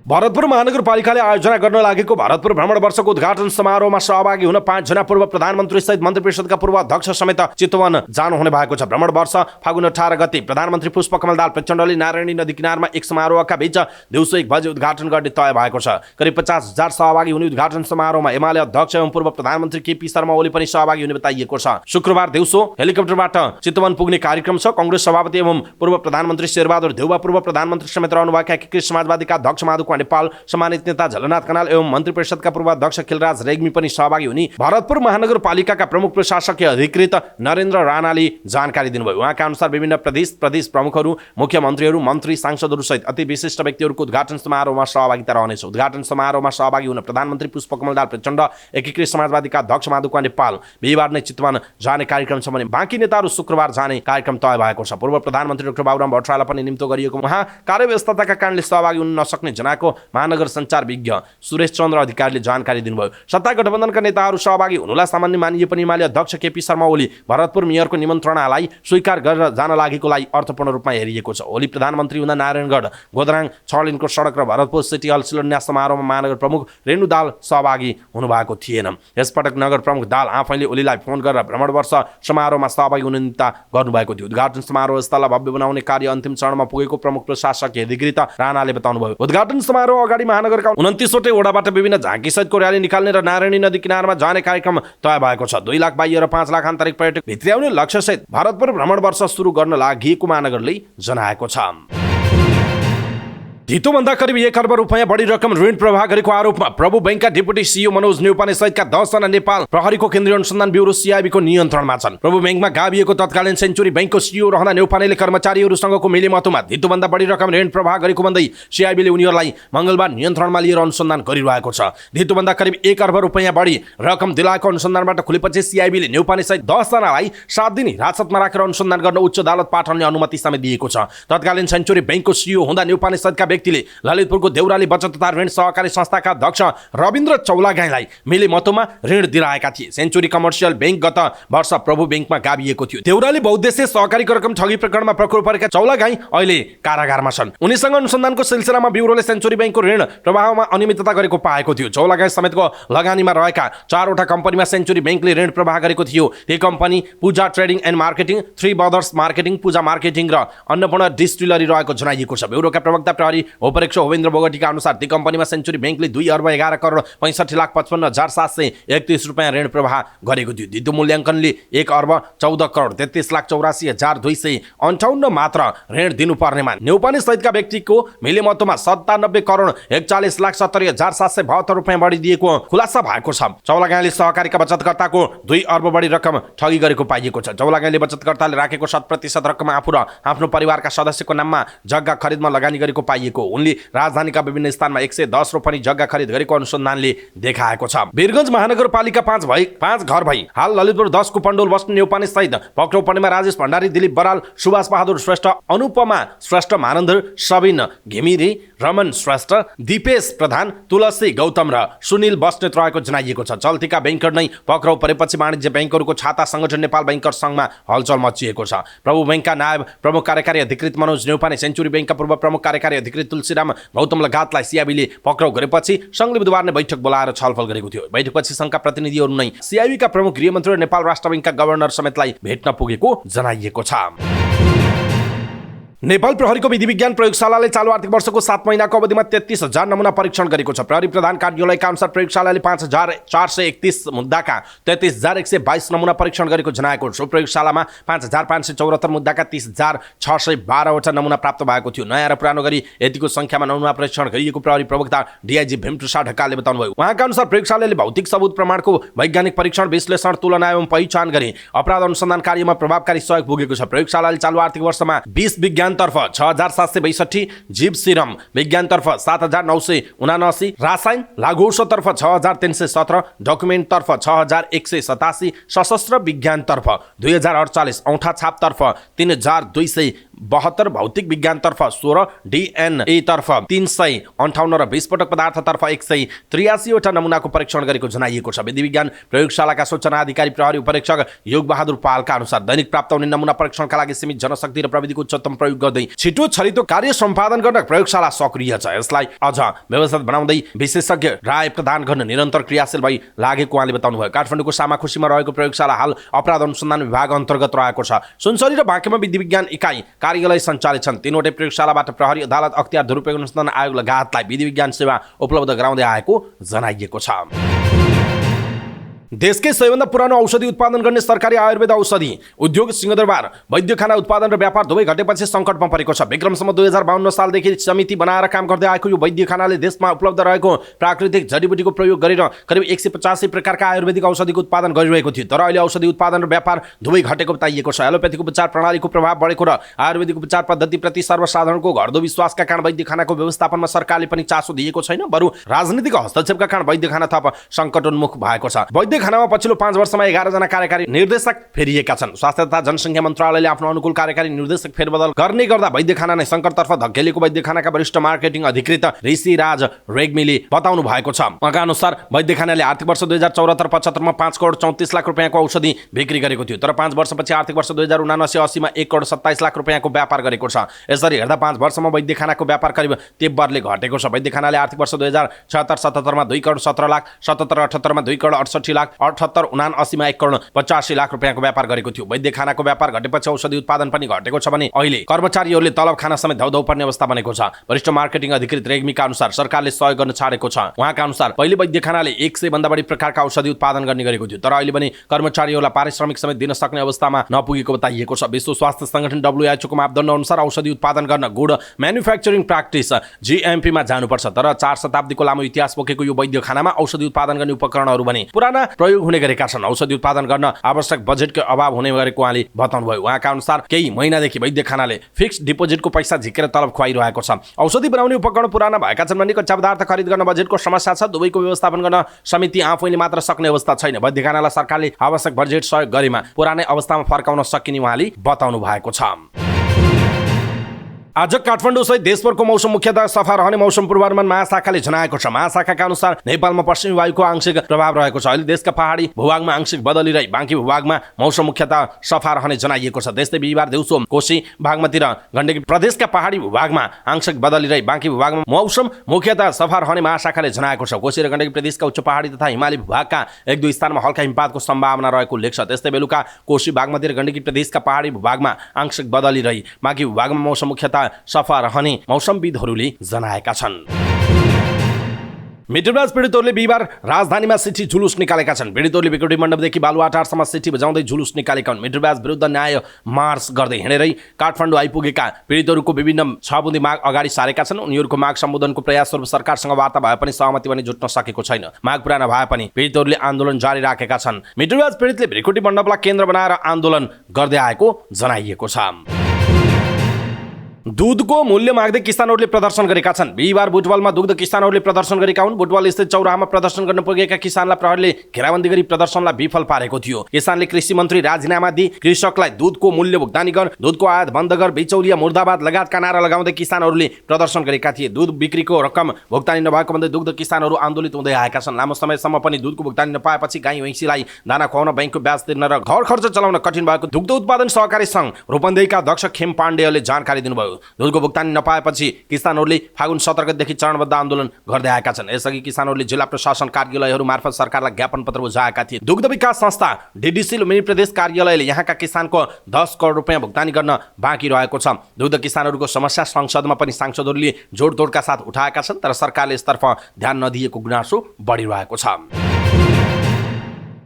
भरतपुर महानगरपालिकाले आयोजना गर्न लागेको भरतपुर भ्रमण वर्षको उद्घाटन समारोहमा सहभागी हुन 5 जना पूर्व प्रधानमन्त्री सहित मन्त्री परिषदका पूर्व अध्यक्ष समेत चितवन जानु हुने भएको छ। भ्रमण वर्ष फागुन 18 गते प्रधानमन्त्री पुष्पकमल दाहाल प्रचण्डले नारायणी नदी किनारमा एक समारोहका बीच दिउँसो 1 बजे उद्घाटन गर्ने तय भएको छ। करिब 50,000 सहभागी हुने उद्घाटन समारोहमा एमाले अध्यक्ष एवं पूर्व प्रधानमन्त्री केपी शर्मा ओली पनि सहभागी हुने बताइएको छ। शुक्रबार दिउँसो हेलिकप्टरबाट चितवन पुग्ने कार्यक्रम छ। कांग्रेस सभापति एवं पूर्व प्रधानमन्त्री शेरबहादुर देउवा, पूर्व प्रधानमन्त्री समेत रहनुभएका एकीकृत समाजवादीका अध्यक्ष माधव नेपाल, सम्मानित नेता झलनाथ कनाल एवं मन्त्री परिषदका पूर्व अध्यक्ष खिलराज रेग्मी पनि सहभागी हुने भरतपुर महानगरपालिकाका प्रमुख प्रशासकीय अधिकृत नरेन्द्र राणाले जानकारी दिनुभयो। उहाँका अनुसार विभिन्न प्रदेश प्रमुखहरू, मुख्यमन्त्रीहरू, मन्त्री, सांसदहरू सहित अति विशिष्ट व्यक्तिहरूको उद्घाटन समारोहमा सहभागिता रहनेछ। उद्घाटन समारोहमा सहभागी हुन प्रधानमन्त्री पुष्पकमल दाहाल प्रचण्ड, एकीकृत समाजवादीका अध्यक्ष माधव नेपाल बिहीबार नै चितवन जाने कार्यक्रम छ भने बाँकी नेताहरू शुक्रबार जाने कार्यक्रम तय भएको छ। पूर्व प्रधानमन्त्री डाक्टर बाबुराम भट्टराईलाई पनि निम्तो गरिएको, उहाँ कार्यव्यस्तताका कारणले सहभागी हुन नसक्ने जनाको महानगर सञ्चार विज्ञ सुरेश चन्द्र अधिकारीले जानकारी दिनुभयो। सत्ता गठबन्धनका नेताहरू सहभागी हुनुलाई सामान्य मानिए पनि एमाले अध्यक्ष केपी शर्मा ओली भरतपुर मेयरको निमन्त्रणालाई स्वीकार गरेर जान लागेकोलाई अर्थपूर्ण रूपमा हेरिएको छ। ओली प्रधानमन्त्री हुँदा नारायणगढ गोदराङ 6 लेनको सडक र भरतपुर सिटी हल शिलान्यास समारोहमा महानगर प्रमुख रेणु दाहाल सहभागी हुनुभएको थिएन। यसपटक नगर प्रमुख दाहाल आफैले ओलीलाई फोन गरेर भ्रमण वर्ष समारोहमा सहभागी हुने निम्ता गर्नुभएको थियो। उद्घाटन समारोह स्थललाई भव्य बनाउने कार्य अन्तिम चरणमा पुगेको प्रमुख प्रशासकीय अधिकृत राणाले बताउनुभयो। उद्घाटन समारोह अगाडि महानगरका 29वटै वडाबाट विभिन्न झाँकी सहितको र्याली निकाल्ने र नारायणी नदी किनारमा जाने कार्यक्रम तय भएको छ। 2 लाख बाह्य र 5 लाख आन्तरिक पर्यटक भित्र्याउने लक्ष्य सहित भरतपुर भ्रमण वर्ष सुरु गर्न लागि महानगरले जनाएको छ। धितोभन्दा करिब 1 अर्ब रुपैयाँ बढी रकम ऋण प्रवाह गरेको आरोपमा प्रभु बैंकका डेपुटी सीईओ मनोज न्यौपाने सहितका 10 जना नेपाल प्रहरीको केन्द्रीय अनुसन्धान ब्युरो सीआईबीको नियन्त्रणमा छन्। प्रभु बैंकमा गाभिएको तत्कालीन सेन्चुरी बैंकको सीईओ रहँदा न्यौपानेले कर्मचारीहरूसँगको मिलेमतोमा धितोभन्दा बढी रकम ऋण प्रवाह गरेको भन्दै सीआईबीले उनीहरूलाई मंगलबार नियन्त्रणमा लिएर अनुसन्धान गरिरहेको छ। धितोभन्दा करिब 1 अर्ब रुपैयाँ बढी रकम दिलाएको अनुसन्धानबाट खुलेपछि सीआईबीले न्यौपाने सहित 10 जनालाई 7 दिन हिरासतमा राखेर अनुसन्धान गर्न उच्च अदालत पाटनले अनुमति समेत दिएको छ। तत्कालीन सेन्चुरी बैंकको सीईओ हुँदा न्यौपाने सहितका व्यक्तिले ललितपुरको देउराली बचत तथा ऋण सहकारी संस्थाका अध्यक्ष रविन्द्र चौलागाईलाई मिलेमतोमा ऋण दिइरहेका थिए। सेन्चुरी कमर्सियल बैंक गत वर्ष प्रभु बैंकमा गाभिएको थियो। देउराली बहुद्देश्य सहकारीको रकम ठगी प्रकरणमा पक्राउ परेका चौलागाई अहिले कारागारमा छन्। उनीसँग अनुसन्धानको सिलसिलामा ब्युरोले सेन्चुरी बैंकको ऋण प्रवाहमा अनियमितता गरेको पाएको थियो। चौलागाई समेतको लगानीमा रहेका 4वटा कम्पनीमा सेन्चुरी बैंकले ऋण प्रवाह गरेको थियो। ती company Puja trading and marketing, three brothers marketing, Puja marketing र अन्नपूर्ण डिस्टिलरी रहेको जनाइएको छ। ब्युरोका प्रवक्ता प्रहरी उपरीक्षक होवेन्द्र बोगटीका अनुसार ती कम्पनीमा सेन्चुरी बैंकले 2 अर्ब 11 करोड 65,55,731 रुपियाँ ऋण प्रवाह गरेको थियो। धितो मूल्याङ्कनले 1 अर्ब 14 करोड 33,84,258 मात्र ऋण दिनुपर्नेमा न्यौपाने सहितका व्यक्तिको मिलेमतोमा 97 करोड 41,70,772 रुपियाँ बढी दिएको खुलासा भएको छ। चौलागाईले सहकारीका बचतकर्ताको 2 अर्ब बढी रकम ठगी गरेको पाइएको छ। चौलागाईले बचतकर्ताले राखेको 100% रकम आफू र आफ्नो परिवारका सदस्यको नाममा जग्गा खरिदमा लगानी गरेको पाइएको। उनले राजधानीका विभिन्न स्थानमा 110 रोपनी जग्गा खरिद गरेको अनुसन्धानले देखाएको छ। वीरगञ्ज महानगरपालिका 5 घर भई हाल ललितपुर 10 को पण्डोल बस्ने न्यौपाने सहित पक्राउ पर्नेमा राजेश भण्डारी, दिलीप बराल, सुभाष बहादुर श्रेष्ठ, अनुपमा श्रेष्ठ, मानन्द सबिन घिमिरे, रमन श्रेष्ठ, दीपेश प्रधान, तुलसी गौतम र सुनिल बस्नेत रहेको जनाइएको छ। चल्तीका बैंकर नै पक्राउ परेपछि वाणिज्य बैंकरको छाता संगठन नेपाल बैंकर संघमा हलचल मचिएको छ। प्रभु बैंकका नायब प्रमुख कार्यकारी अधिकृत मनोज न्यौपाने, सेन्चुरी बैंकका पूर्व प्रमुख कार्यकारी अधिकृत तुलसीराम गौतम लगायतलाई सिआइबीले पक्राउ गरेपछि संघले बुधबार नै बैठक बोलाएर छलफल गरेको थियो। बैठकपछि संघका प्रतिनिधिहरू नै सिआइबीका प्रमुख गृहमन्त्री र नेपाल राष्ट्र बैंकका गभर्नर समेतलाई भेट्न पुगेको जनाइएको छ। नेपाल प्रहरीको विधि विज्ञान प्रयोगशालाले चालू आर्थिक वर्षको 7 महिनाको अवधिमा 33,000 नमुना परीक्षण गरेको छ। प्रहरी प्रधान कार्यालयका अनुसार प्रयोगशालाले 5,431 मुद्दाका 33,122 नमुना परीक्षण गरेको जनाएको छ। प्रयोगशालामा 5,574 मुद्दाका 30,612 वटा नमुना प्राप्त भएको थियो। नयाँ र पुरानो गरी यतिको संख्यामा नमुना परीक्षण गरिएको प्रहरी प्रवक्ता डीआईजी भीमप्रसाद ढकालले बताउनुभयो। उहाँका अनुसार प्रयोगशालाले भौतिक सबूत प्रमाणको वैज्ञानिक परीक्षण, विश्लेषण, तुलना एवं पहिचान गरी अपराध अनुसन्धान कार्यमा प्रभावकारी सहयोग पुगेको छ। प्रयोगशालाले चालू आर्थिक वर्षमा 20 विज्ञान तर्फ 6,762, जीव सिरम विज्ञानतर्फ 7,979, रसायन लागु औषधतर्फ 6,317, डकुमेन्टतर्फ 6,187, सशस्त्र विज्ञानतर्फ 2,048, औँठा छापतर्फ 3,272, भौतिक विज्ञानतर्फ 16, डीएनए तर्फ 358 र 20 पटक पदार्थतर्फ 183 वटा नमुनाको परीक्षण गरेको जनाइएको छ। विधि विज्ञान प्रयोगशालाका सूचना अधिकारी प्रहरी उपरीक्षक योग बहादुर पालका अनुसार दैनिक प्राप्त हुने नमुना परीक्षणका लागि सीमित जनशक्ति र प्रविधिको उच्चतम प्रयोग गर्दै छिटो छरितो कार्य सम्पादन गर्न प्रयोगशाला सक्रिय छ। यसलाई अझ व्यवस्थित बनाउँदै विशेषज्ञ राय प्रदान गर्न निरन्तर क्रियाशील भई लागेको उहाँले बताउनुभयो। काठमाडौँको सामाखुसीमा रहेको प्रयोगशाला हाल अपराध अनुसन्धान विभाग अन्तर्गत रहेको छ। सुनसरी र बाँकेमा विधि विज्ञान इकाइ कार्यालय सञ्चालित छन्। तीनवटै प्रयोगशालाबाट प्रहरी, अदालत, अख्तियार, दुरुपयोग अनुसन्धान आयोग लगायतलाई विधि विज्ञान सेवा उपलब्ध गराउँदै आएको जनाइएको छ। देशकै सबैभन्दा पुरानो औषधि उत्पादन गर्ने सरकारी आयुर्वेद औषधि उद्योग सिंहदरबार वैद्यखाना उत्पादन र व्यापार दुवै घटेपछि सङ्कटमा परेको छ। विक्रमसम्म 2052 सालदेखि समिति बनाएर काम गर्दै आएको यो वैद्यखानाले देशमा उपलब्ध रहेको प्राकृतिक जडीबुटीको प्रयोग गरेर करिब 185 प्रकारका आयुर्वेदिक औषधिको उत्पादन गरिरहेको थियो। तर अहिले औषधि उत्पादन र व्यापार दुवै घटेको बताइएको छ। एलोपेथिक उपचार प्रणालीको प्रभाव बढेको र आयुर्वेदिक उपचार पद्धतिप्रति सर्वसाधारणको घट्दो विश्वासका कारण वैद्यखानाको व्यवस्थापनमा सरकारले पनि चासो दिएको छैन। बरु राजनीतिक हस्तक्षेपका कारण वैद्यखाना थप सङ्कटोन्मुख भएको छ। वैद्यखानामा पछिल्लो 5 वर्षमा 11 जना कार्यकारी निर्देशक फेरिएका छन्। स्वास्थ्य तथा जनसङ्ख्या मन्त्रालयले आफ्नो अनुकूल कार्यकारी निर्देशक फेरबदल गर्ने गर्दा वैद्यखाना नै सङ्कटतर्फ धकेलेको वैद्यखानाका वरिष्ठ मार्केटिङ अधिकृत ऋषिराज रेग्मीले बताउनु भएको छ। उहाँका अनुसार वैद्यखानाले आर्थिक वर्ष 2074-75 मा 5 करोड 34 लाख रुपियाँको औषधि बिक्री गरेको थियो। तर 5 वर्षपछि आर्थिक वर्ष 2079-80 मा 1 करोड 27 लाख रुपियाँको व्यापार गरेको छ। यसरी हेर्दा 5 वर्षमा वैद्यखानाको व्यापार करिब तीव्रले घटेको छ। वैद्यखानाले आर्थिक वर्ष 2076-77 मा 2 करोड 17 लाख, 77-78 मा 2 करोड 68 लाख, 78-79 मा 1 करोड 85 लाख रुपियाँको व्यापार गरेको थियो। वैद्यखानाको व्यापार घटेपछि औषधि उत्पादन पनि घटेको छ भने अहिले कर्मचारीहरूले तलब खाना समेत धौधौ पर्ने अवस्था बनेको छ। वरिष्ठ मार्केटिङ अधिकृत रेग्मीका अनुसार सरकारले सहयोग गर्न छाडेको छ। उहाँका अनुसार पहिले वैद्यखानाले 100 भन्दा बढी प्रकारका औषधि उत्पादन गर्ने गरेको थियो। तर अहिले पनि कर्मचारीहरूलाई पारिश्रमिक समेत दिन सक्ने अवस्थामा नपुगेको बताइएको छ। विश्व स्वास्थ्य संगठन WHO को मापदण्ड अनुसार औषधि उत्पादन गर्न गुड म्यानुफ्याक्चरिङ प्र्याक्टिस GMP मा जानुपर्छ। तर 4 शताब्दीको लामो इतिहास बोकेको यो वैद्यखानामा औषधि उत्पादन गर्ने उपकरणहरू भने पुराना प्रयोग हुने गरेका छन्। औषधि उत्पादन गर्न आवश्यक बजेटको अभाव हुने गरेको उहाँले बताउनुभयो। उहाँका अनुसार केही महिनादेखि वैद्यखानाले फिक्स डिपोजिटको पैसा झिकेर तलब खुवाइरहेको छ। औषधि बनाउने उपकरण पुराना भएका छन् भने कच्चा पदार्थ खरिद गर्न बजेटको समस्या छ। दुवैको व्यवस्थापन गर्न समिति आफैले मात्र सक्ने अवस्था छैन। वैद्यखानालाई सरकारले आवश्यक बजेट सहयोग गरेमा पुरानै अवस्थामा फर्काउन सकिने उहाँले बताउनु भएको छ। आज काठमाडौँ सहित देशभरको मौसम मुख्यतः सफा रहने मौसम पूर्वानुमान महाशाखाले जनाएको छ। महाशाखाका अनुसार नेपालमा पश्चिमी वायुको आंशिक प्रभाव रहेको छ। अहिले देशका पहाडी भूभागमा आंशिक बदली रही बाँकी भूभागमा मौसम मुख्यतः सफा रहने जनाइएको छ। त्यस्तै बिहिबार दिउँसो कोशी भागमती र गण्डकी प्रदेशका पहाडी भूभागमा आंशिक बदली रही बाँकी भूभागमा मौसम मुख्यतः सफा रहने महाशाखाले जनाएको छ। कोशी र गण्डकी प्रदेशका उच्च पहाडी तथा हिमाली भूभागका 1-2 स्थानमा हल्का हिमपातको सम्भावना रहेको लेख्छ। त्यस्तै बेलुका कोशी भागमती र गण्डकी प्रदेशका पहाडी भूभागमा आंशिक बदली रही बाँकी भूभागमा मौसम मुख्यतः सफा रहने मौसमविदहरूले जनाएका छन्। मित्रराज पीडितहरूले बिहिबार राजधानीमा सिटी जुलुस निकालेका छन्। पीडितहरूले बिक्रोटी मण्डपदेखि बालुवाटारसम्म सिटी बजाउँदै जुलुस निकालेका हुन्। मित्रराज विरुद्ध न्याय मार्च गर्दै हिँडेरै काठमाडौँ आइपुगेका पीडितहरूको विभिन्न 6 बुँदी माग अगाडि सारेका छन्। उनीहरूको माग सम्बोधनको प्रयासस्वरूप सरकारसँग वार्ता भए पनि सहमति पनि जुट्न सकेको छैन। माग पुरा नभए पनि पीडितहरूले आन्दोलन जारी राखेका छन्। मित्रराज पीडितले बिक्रोटी मण्डपलाई केन्द्र बनाएर आन्दोलन गर्दै आएको जनाइएको छ। दुधको मूल्य माग्दै किसानहरूले प्रदर्शन गरेका छन्। बिहिबार बुटवलमा दुग्ध किसानहरूले प्रदर्शन गरेका हुन्। बुटवल स्थित चौराहामा प्रदर्शन गर्न पुगेका किसानलाई प्रहरीले घेराबन्दी गरी प्रदर्शनलाई विफल पारेको थियो। किसानले कृषि मन्त्री राजीनामा दिई कृषकलाई दुधको मूल्य भुक्तानी गर, दुधको आयात बन्द गर, बिचौलिया मुर्दाबाद लगायतका नारा लगाउँदै किसानहरूले प्रदर्शन गरेका थिए। दुध बिक्रीको रकम भुक्तानी नभएको भन्दै दुग्ध किसानहरू आन्दोलित हुँदै आएका छन्। लामो समयसम्म पनि दुधको भुक्तानी नपाएपछि गाई भैँसीलाई दाना खुवाउन, बैंकको ब्याज तिर्न र घर खर्च चलाउन कठिन भएको दुग्ध उत्पादन सहकारी सङ्घ रूपन्देहीका अध्यक्ष खेम पाण्डेले जानकारी दिनुभयो। दुधको भुक्तानी नपाएपछि किसानहरूले फागुन 17 गतेदेखि चरणबद्ध आन्दोलन गर्दै आएका छन्। यसअघि किसानहरूले जिल्ला प्रशासन कार्यालयहरू मार्फत सरकारलाई ज्ञापन पत्र बुझाएका थिए। दुग्ध विकास संस्था डीडीसी लुम्बिनी प्रदेश कार्यालयले यहाँका किसानको 10 करोड रुपियाँ भुक्तानी गर्न बाँकी रहेको छ। दुग्ध किसानहरूको समस्या संसदमा पनि सांसदहरूले जोडतोडका साथ उठाएका छन्, तर सरकारले यसतर्फ ध्यान नदिएको गुनासो बढिरहेको छ।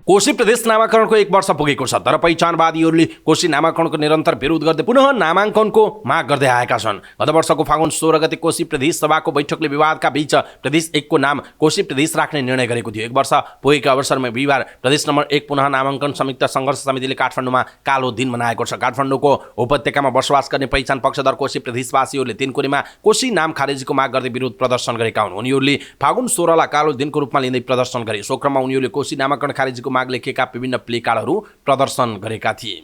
कोशी प्रदेश नामाकरणको 1 वर्ष पुगेको छ, तर पहिचानवादीहरूले कोशी नामाकरणको निरन्तर विरोध गर्दै पुनः नामाङ्कनको माग गर्दै आएका छन्। गत वर्षको फागुन 16 गते कोशी प्रदेश सभाको बैठकले विवादका बीच प्रदेश 1 को नाम कोशी प्रदेश राख्ने निर्णय गरेको थियो। 1 वर्ष पुगेको अवसरमा बिहिबार प्रदेश नम्बर 1 पुनः नामाङ्कन संयुक्त सङ्घर्ष समितिले काठमाडौँमा कालो दिन मनाएको छ। काठमाडौँको उपत्यकामा बसोबास गर्ने पहिचान पक्षधर कोशी प्रदेशवासीहरूले 3 कुनेमा कोशी नाम खारेजीको माग गर्दै विरोध प्रदर्शन गरेका हुन्। उनीहरूले फागुन 16 लाई कालो दिनको रूपमा लिँदै प्रदर्शन गरे। सो क्रममा उनीहरूले कोशी नामाकरण खारेजीको माग लेखेका विभिन्न प्लेकार्डहरू प्रदर्शन गरेका थिए।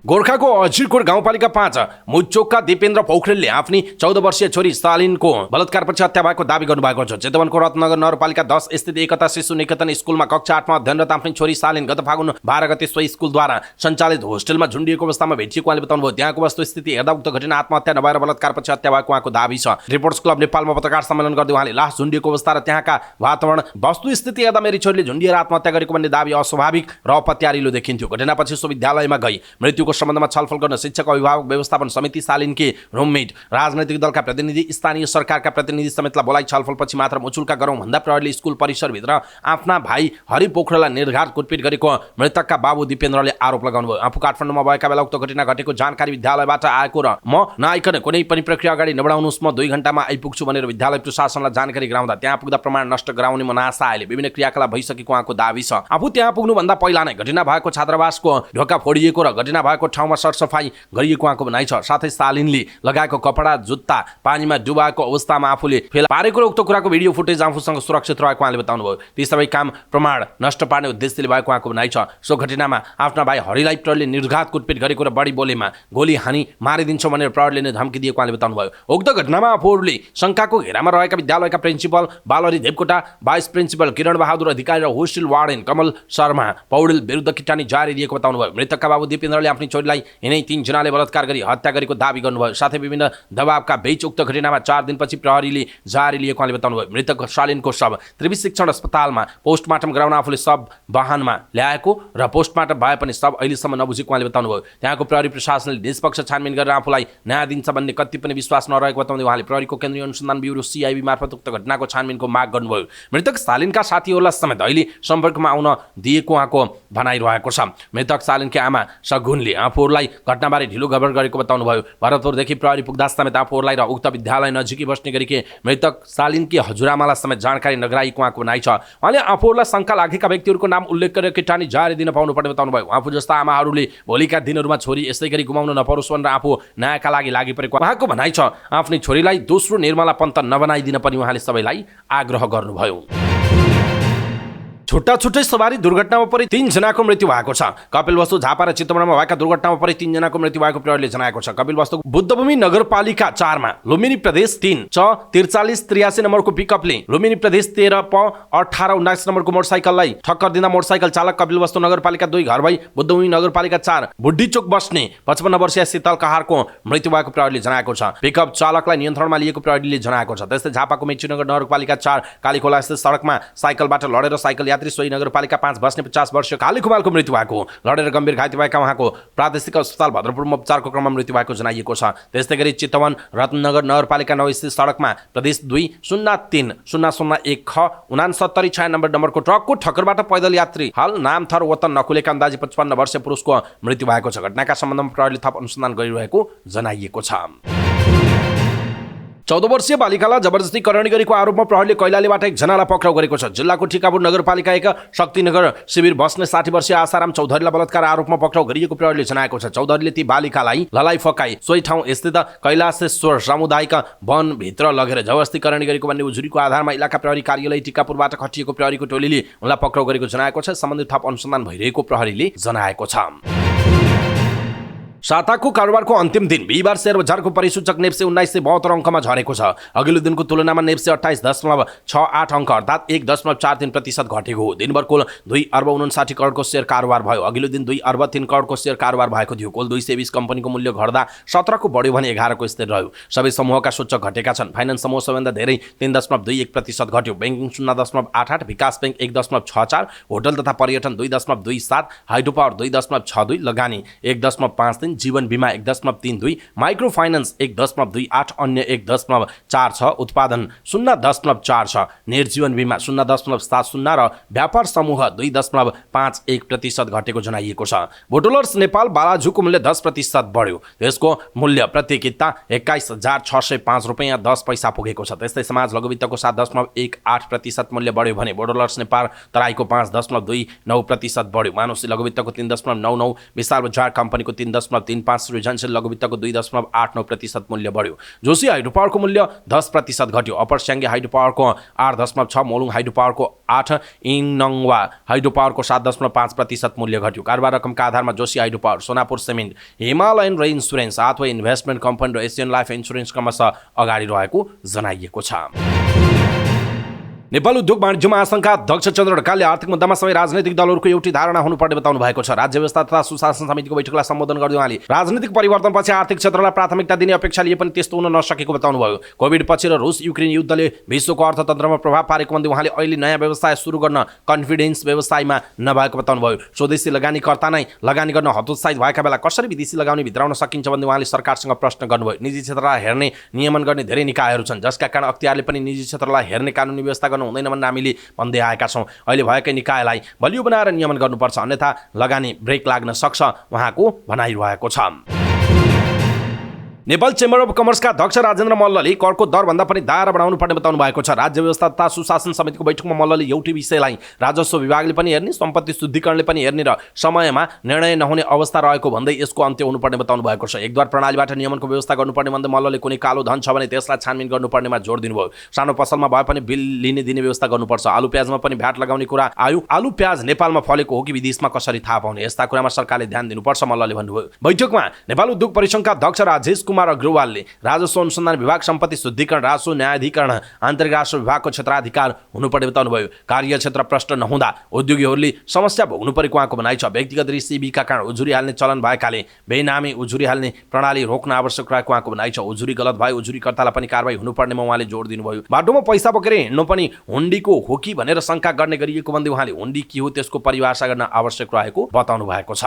गोर्खाको अजिरकोट गाउँपालिका 5 मुचोकका दिपेन्द्र पौखरेलले आफ्नी 14 वर्षीय छोरी सालिनको बलात्कारपछि हत्या भएको दावी गर्नुभएको छ। चितवनको रत्नगर नगरपालिका 10 स्थित एकता शिशु निकेतन स्कुलमा कक्षा 8 मा अध्ययनरत आफ्नी छोरी सालिन गत फागुन 12 गते सोही स्कुलद्वारा सञ्चालित होस्टेलमा झुन्डिएको अवस्थामा भेटिएको उहाँले बताउनुभयो। त्यहाँको वस्तुस्थिति हेर्दा उक्त घटना आत्महत्या नभएर बलात्कारपछि हत्या भएको उहाँको दावी छ। रिपोर्ट्स क्लब नेपालमा पत्रकार सम्मेलन गर्दै उहाँले लास झुन्डिएको अवस्था र त्यहाँका वातावरण वस्तुस्थिति हेर्दा मेरी छोरीले झुन्डिएर आत्महत्या गरेको भन्ने दावी अस्वाभाविक र अपत्यारिलो देखिन्थ्यो। घटनापछि सो विद्यालयमा गई मृत्युको सम्बन्धमा छलफल गर्न शिक्षक अभिभावक व्यवस्थापन समिति सालिनकी रुममेट राजनैतिक दलका प्रतिनिधि स्थानीय सरकारका प्रतिनिधि समेतलाई बोलाइ छलफलपछि मात्र मुचुल्का गरौँ भन्दा प्रहरीले स्कुल परिसरभित्र आफ्ना भाइ हरि पोखरेललाई निर्घात कुटपिट गरेको मृतकका बाबु दिपेन्द्रले आरोप लगाउनुभयो। आफू काठमाडौँमा भएका बेला उक्त घटना घटेको जानकारी विद्यालयबाट आएको र म नआइकन कुनै पनि प्रक्रिया अगाडि नबढाउनुहोस्, म 2 घण्टामा आइपुग्छु भनेर विद्यालय प्रशासनलाई जानकारी गराउँदा त्यहाँ पुग्दा प्रमाण नष्ट गराउने मनासा आएले विभिन्न क्रियाकलाप भइसकेको उहाँको दावी छ। आफू त्यहाँ पुग्नुभन्दा पहिला नै घटना भएको छात्रावासको ढोका फोडिएको र घटना भएको ठाउँमा सरसफाई गरिएको उहाँको भनाइ छ। साथै सालिनले लगाएको कपडा जुत्ता पानीमा डुबाएको अवस्थामा आफूले फेला पारेको र उक्त कुराको भिडियो फुटेज आफूसँग सुरक्षित रहेको उहाँले बताउनुभयो। ती सबै काम प्रमाण नष्ट पार्ने उद्देश्यले भएको उहाँको भनाइ छ। सो घटनामा आफ्ना भाइ हरिलाई प्रहरीले निर्घात कुटपिट गरेको र बढी बोलेमा गोली हानी मारिदिन्छौँ भनेर प्रहरीले नै धम्की दिएको उहाँले बताउनुभयो। उक्त घटनामा आफूहरूले शङ्काको घेरामा रहेका विद्यालयका प्रिन्सिपल बालहरि देवकोटा, भाइस प्रिन्सिपल किरण बहादुर अधिकारी र होस्टेल वार्डेन कमल शर्मा पौडेल विरुद्ध किटानी जारी दिएको बताउनुभयो। मृतकका बाबु दिपेन्द्रले आफ्नी छोरीलाई यिनै 3 जनाले बलात्कार गरी हत्या गरेको दावी गर्नुभयो। साथै विभिन्न दबावका बीच उक्त घटनामा 4 दिनपछि प्रहरीले जारी लिएको उहाँले बताउनुभयो। मृतक सालिनको शव त्रिवी शिक्षण अस्पतालमा पोस्टमार्टम गराउन आफूले सब वाहनमा ल्याएको र पोस्टमार्टम भए पनि सब अहिलेसम्म नबुझेको उहाँले बताउनुभयो। त्यहाँको प्रहरी प्रशासनले निष्पक्ष छानबिन गरेर आफूलाई न्याय दिन्छ भन्ने कति पनि विश्वास नरहेको बताउँदै उहाँले प्रहरीको केन्द्रीय अनुसन्धान ब्युरो CIB मार्फत उक्त घटनाको छानबिनको माग गर्नुभयो। मृतक सालिनका साथीहरूलाई समेत अहिले सम्पर्कमा आउन दिएको उहाँको भनाइरहेको छ। मृतक सालिनकी आमा सगुनले आफूहरूलाई घटनाबारे ढिलो खबर गरेको बताउनुभयो। भरतपुरदेखि प्रहरी पुग्दा समेत आफूहरूलाई र उक्त विद्यालय नजिकै बस्ने गरेकी मृतक सालिनकी हजुरआमालाई समेत जानकारी नगराइएको उहाँको भनाइ छ। उहाँले आफूहरूलाई शङ्का लागेका व्यक्तिहरूको नाम उल्लेख गरेर किटानी जारी दिन पाउनुपर्ने बताउनुभयो। आफू जस्ता आमाहरूले भोलिका दिनहरूमा छोरी यसै गरी गुमाउन नपरोस् भनेर आफू न्यायका लागि लागि परेको उहाँको भनाइ छ। आफ्नै छोरीलाई दोस्रो निर्मला पन्त नबनाइदिन पनि उहाँले सबैलाई आग्रह गर्नुभयो। छुट्टा-छुट्टै सवारी दुर्घटनामा परि 3 जनाको मृत्यु भएको छ। कपिलवस्तु, झापा र चितवनमा भएका दुर्घटनामा परि 3 जनाको मृत्यु भएको प्रहरीले जनाएको छ। कपिलवस्तु बुद्धभूमि नगरपालिका 4 मा लुम्बिनी प्रदेश 3 च 4383 नम्बरको पिकअपले लुम्बिनी प्रदेश 13 प 1879 नम्बरको मोटरसाइकललाई ठक्कर दिँदा मोटरसाइकल चालक कपिलवस्तु नगरपालिका 2 घर भई बुद्धभूमि नगरपालिका 4 बुढ्डीचोक बस्ने 55 वर्षीय शीतल कहारको मृत्यु भएको प्रहरीले जनाएको छ। पिकअप चालकलाई नियन्त्रणमा लिएको प्रहरीले जनाएको छ। त्यस्तै झापाको मेचीनगर नगरपालिका 4 कालीखोला स्थित सडकमा साइकलबाट लडेर साइकल यात्री सोही नगरपालिका 5 बस्ने 50 वर्षीय कालीखुमालको मृत्यु भएको। लडेर गम्भीर घाइते भएका उहाँको प्रादेशिक अस्पताल भद्रपुरमा उपचारको क्रममा मृत्यु भएको जनाइएको छ। त्यस्तै गरी चितवन रत्ननगर नगरपालिका 9 स्थित सडकमा प्रदेश 2 03 001 ख 69 नम्बरको ट्रकको ठक्करबाट पैदल यात्री हाल नाम थर वतन नखुलेका अन्दाजी 55 वर्षीय पुरुषको मृत्यु भएको छ। घटनाका सम्बन्धमा प्रहरीले थप अनुसन्धान गरिरहेको जनाइएको छ। 14 वर्षीय बालिकालाई जबरजस्ती करणी गरेको आरोपमा प्रहरीले कैलालीबाट एकजनालाई पक्राउ गरेको छ। जिल्लाको टिकापुर नगरपालिका 1 शक्तिनगर शिविर बस्ने 60 वर्षीय आसाराम चौधरीलाई बलात्कार आरोपमा पक्राउ गरिएको प्रहरीले जनाएको छ। चौधरीले ती बालिकालाई ललाई फकाई सोही ठाउँ स्थित कैलाशेश्वर सामुदायिक वनभित्र लगेर जबरजस्ती करणी गरेको भन्ने उजुरीको आधारमा इलाका प्रहरी कार्यालय टिकापुरबाट खटिएको प्रहरीको टोलीले उनलाई पक्राउ गरेको जनाएको छ। सम्बन्धित थप अनुसन्धान भइरहेको प्रहरीले जनाएको छ। साताको कारोबारको अन्तिम दिन बिहिबार शेयर बजारको परिसूचक नेप्से 1972 अङ्कमा झरेको छ। अघिल्लो दिनको तुलनामा नेप्से 28.68 अङ्क अर्थात् 1.43% घटेको हो। दिनभर कुल 2 अर्ब 59 करोडको शेयर कारोबार भयो। अघिल्लो दिन 2 अर्ब 3 करोडको शेयर कारोबार भएको थियो। कुल 220 कम्पनीको मूल्य घट्दा 17 को बढ्यो भने 11 को स्थिर रह्यो। सबै समूहका सूचक घटेका छन्। फाइनान्स समूह सबैभन्दा धेरै 3.21% घट्यो। बैंकिङ 0.88, विकास बैंक 1.64, होटल तथा पर्यटन 2.27, हाइड्रो पावर 2.62, लगानी 1.53, जीवन बीमा 1.32, माइक्रो फाइनान्स 1.28, अन्य 1.46, उत्पादन 0.46, निर्जीवन बीमा 0.70 र व्यापार समूह 2.51% घटेको जनाइएको छ। बोटलर्स नेपाल बालाजुको मूल्य 10% बढ्यो। त्यसको मूल्य प्रति किता 21,605 रुपैयाँ 10 पैसा पुगेको छ। त्यस्तै समाज लघुवित्तको 7.18% मूल्य बढ्यो भने बोटलर्स नेपाल तराईको 5.29% बढ्यो। मानुषी लघुवित्तको 3.99, विशाल बजार कम्पनीको 3.35, सृजनशील लघुवित्तको 2.89% मूल्य बढ्यो। जोशी हाइड्रो पावरको मूल्य 10% घट्यो। अपर स्याङ्गे हाइड्रो पावरको 8.6, मोलुङ हाइड्रो पावरको 8, इङनङवा हाइड्रो पावरको 7.5% मूल्य घट्यो। कारोबार रकमका आधारमा Joshi hydro power, Sonapur cement, Himalayan रे इन्सुरेन्स, हाथवे इन्भेस्टमेन्ट कम्पनी र एसियन लाइफ इन्सुरेन्स क्रमशः अगाडि रहेको जनाइएको छ। नेपाल उद्योग वाणिज्य महासङ्घका अध्यक्ष चन्द्र ढकालले आर्थिक मुद्दामा सबै राजनैतिक दलहरूको एउटै धारणा हुनुपर्ने बताउनु भएको छ। राज्य व्यवस्था तथा सुशासन समितिको बैठकलाई सम्बोधन गर्दै उहाँले राजनीतिक परिवर्तनपछि आर्थिक क्षेत्रलाई प्राथमिकता दिने अपेक्षा लिए पनि त्यस्तो हुन नसकेको बताउनु भयो। कोभिड पछि र रुस युक्रेन युद्धले विश्वको अर्थतन्त्रमा प्रभाव पारेको भन्दै उहाँले अहिले नयाँ व्यवसाय सुरु गर्न कन्फिडेन्स व्यवसायमा नभएको बताउनु भयो। स्वदेशी लगानीकर्ता नै लगानी गर्न हतोत्साहित भएका बेला कसरी विदेशी लगानी भित्राउन सकिन्छ भन्दै उहाँले सरकारसँग प्रश्न गर्नुभयो। निजी क्षेत्रलाई हेर्ने नियमन गर्ने धेरै निकायहरू छन्, जसका कारण अख्तियारले पनि निजी क्षेत्रलाई हेर्ने कानुनी व्यवस्था हुँदैन भन्ने हामीले भन्दै आएका छौँ। अहिले भएकै निकायलाई बलियो बनाएर नियमन गर्नुपर्छ, अन्यथा लगानी ब्रेक लाग्न सक्छ उहाँको भनाइरहेको छ। नेपाल चेम्बर अफ कमर्सका अध्यक्ष राजेन्द्र मल्लले करको दरभन्दा पनि दायरा बढाउनु पर्ने बताउनु भएको छ। राज्य व्यवस्था तथा सुशासन समितिको बैठकमा मल्लले एउटै विषयलाई राजस्व विभागले पनि हेर्ने, सम्पत्ति शुद्धिकरणले पनि हेर्ने र समयमा निर्णय नहुने अवस्था रहेको भन्दै यसको अन्त्य हुनुपर्ने बताउनु भएको छ। एकद्वार प्रणालीबाट नियमनको व्यवस्था गर्नुपर्ने भन्दै मल्लले कुनै कालो धन छ भने त्यसलाई छानबिन गर्नुपर्नेमा जोड दिनुभयो। सानो पसलमा भए पनि बिल लिने दिने व्यवस्था गर्नुपर्छ। आलु प्याजमा पनि भ्याट लगाउने कुरा आयो। आलु प्याज नेपालमा फलेको हो कि विदेशमा कसरी थाहा पाउने, यस्ता कुरामा सरकारले ध्यान दिनुपर्छ मल्लले भन्नुभयो। बैठकमा नेपाल उद्योग परिसङ्घका अध्यक्ष राजेश कुमार अग्रवालले राजस्व अनुसन्धान विभाग, सम्पत्ति शुद्धिकरण, राजस्व न्यायाधिकरण, आन्तरिक राजस्व विभागको क्षेत्राधिकार हुनुपर्ने बताउनुभयो। कार्यक्षेत्र प्रष्ट नहुँदा उद्योगीहरूले समस्या भोग्नु परेको उहाँको भनाइ छ। व्यक्तिगत रिसिभीका कारण उजुरी हाल्ने चलन भएकाले बेनामी उजुरी हाल्ने प्रणाली रोक्न आवश्यक रहेको उहाँको भनाइ छ। उजुरी गलत भए उजुरीकर्तालाई पनि कारबाही हुनुपर्नेमा उहाँले जोड दिनुभयो। बाटोमा पैसा बोकेर हिँड्नु पनि हुन्डीको हो कि भनेर शङ्का गर्ने गरिएको भन्दै उहाँले हुन्डी के हो त्यसको परिभाषा गर्न आवश्यक रहेको बताउनु भएको छ।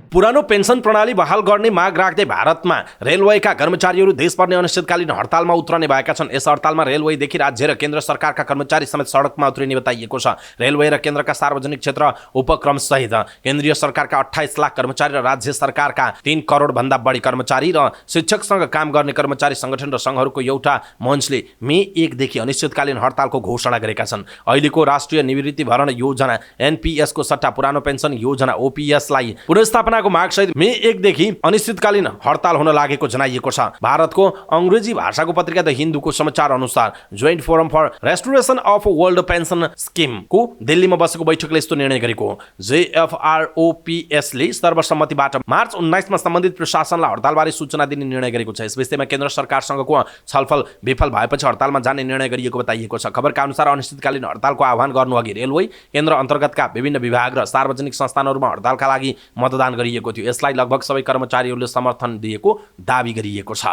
पुरानो पेन्सन प्रणाली बहाल गर्ने माग राख्दै भारतमा रेलवेका कर्मचारीहरू देशभर नै अनिश्चितकालीन हडतालमा उत्रने भएका छन्। यस हडतालमा रेलवेदेखि राज्य र केन्द्र सरकारका कर्मचारी समेत सडकमा उत्रिने बताइएको छ। रेलवे र केन्द्रका सार्वजनिक क्षेत्र उपक्रम सहित केन्द्रीय सरकारका 28 लाख कर्मचारी र राज्य सरकारका 3 करोड भन्दा बढी कर्मचारी र शिक्षकसँग काम गर्ने कर्मचारी संगठन र संघहरूको एउटा मञ्चले मे 1 देखि अनिश्चितकालीन हडतालको घोषणा गरेका छन्। अहिलेको राष्ट्रिय निवृत्ति भरण योजना NPS को सट्टा पुरानो पेन्सन योजना OPS लाई पुनर्स्थापना टुण्डाको मागसहित मे 1 देखि अनिश्चितकालीन हडताल हुन लागेको जनाइएको छ। भारतको अंग्रेजी भाषाको पत्रिका द हिन्दूको समाचार अनुसार joint forum for restoration of world pension स्किमको दिल्लीमा बसेको बैठकले यस्तो निर्णय गरेको हो। जेएफआरओपीएसले सर्वसम्मतिबाट मार्च 19 मा सम्बन्धित प्रशासनलाई हडतालबारे सूचना दिने निर्णय गरेको छ। यस विषयमा केन्द्र सरकारसँगको छलफल विफल भएपछि हडतालमा जाने निर्णय गरिएको बताइएको छ। खबरका अनुसार अनिश्चितकालीन हडतालको आह्वान गर्नुअघि रेलवे केन्द्र अन्तर्गतका विभिन्न विभाग र सार्वजनिक संस्थानहरूमा हडतालका लागि मतदान गरिएको थियो। यसलाई लगभग सबै कर्मचारीहरूले समर्थन दिएको दावी गरिएको छ।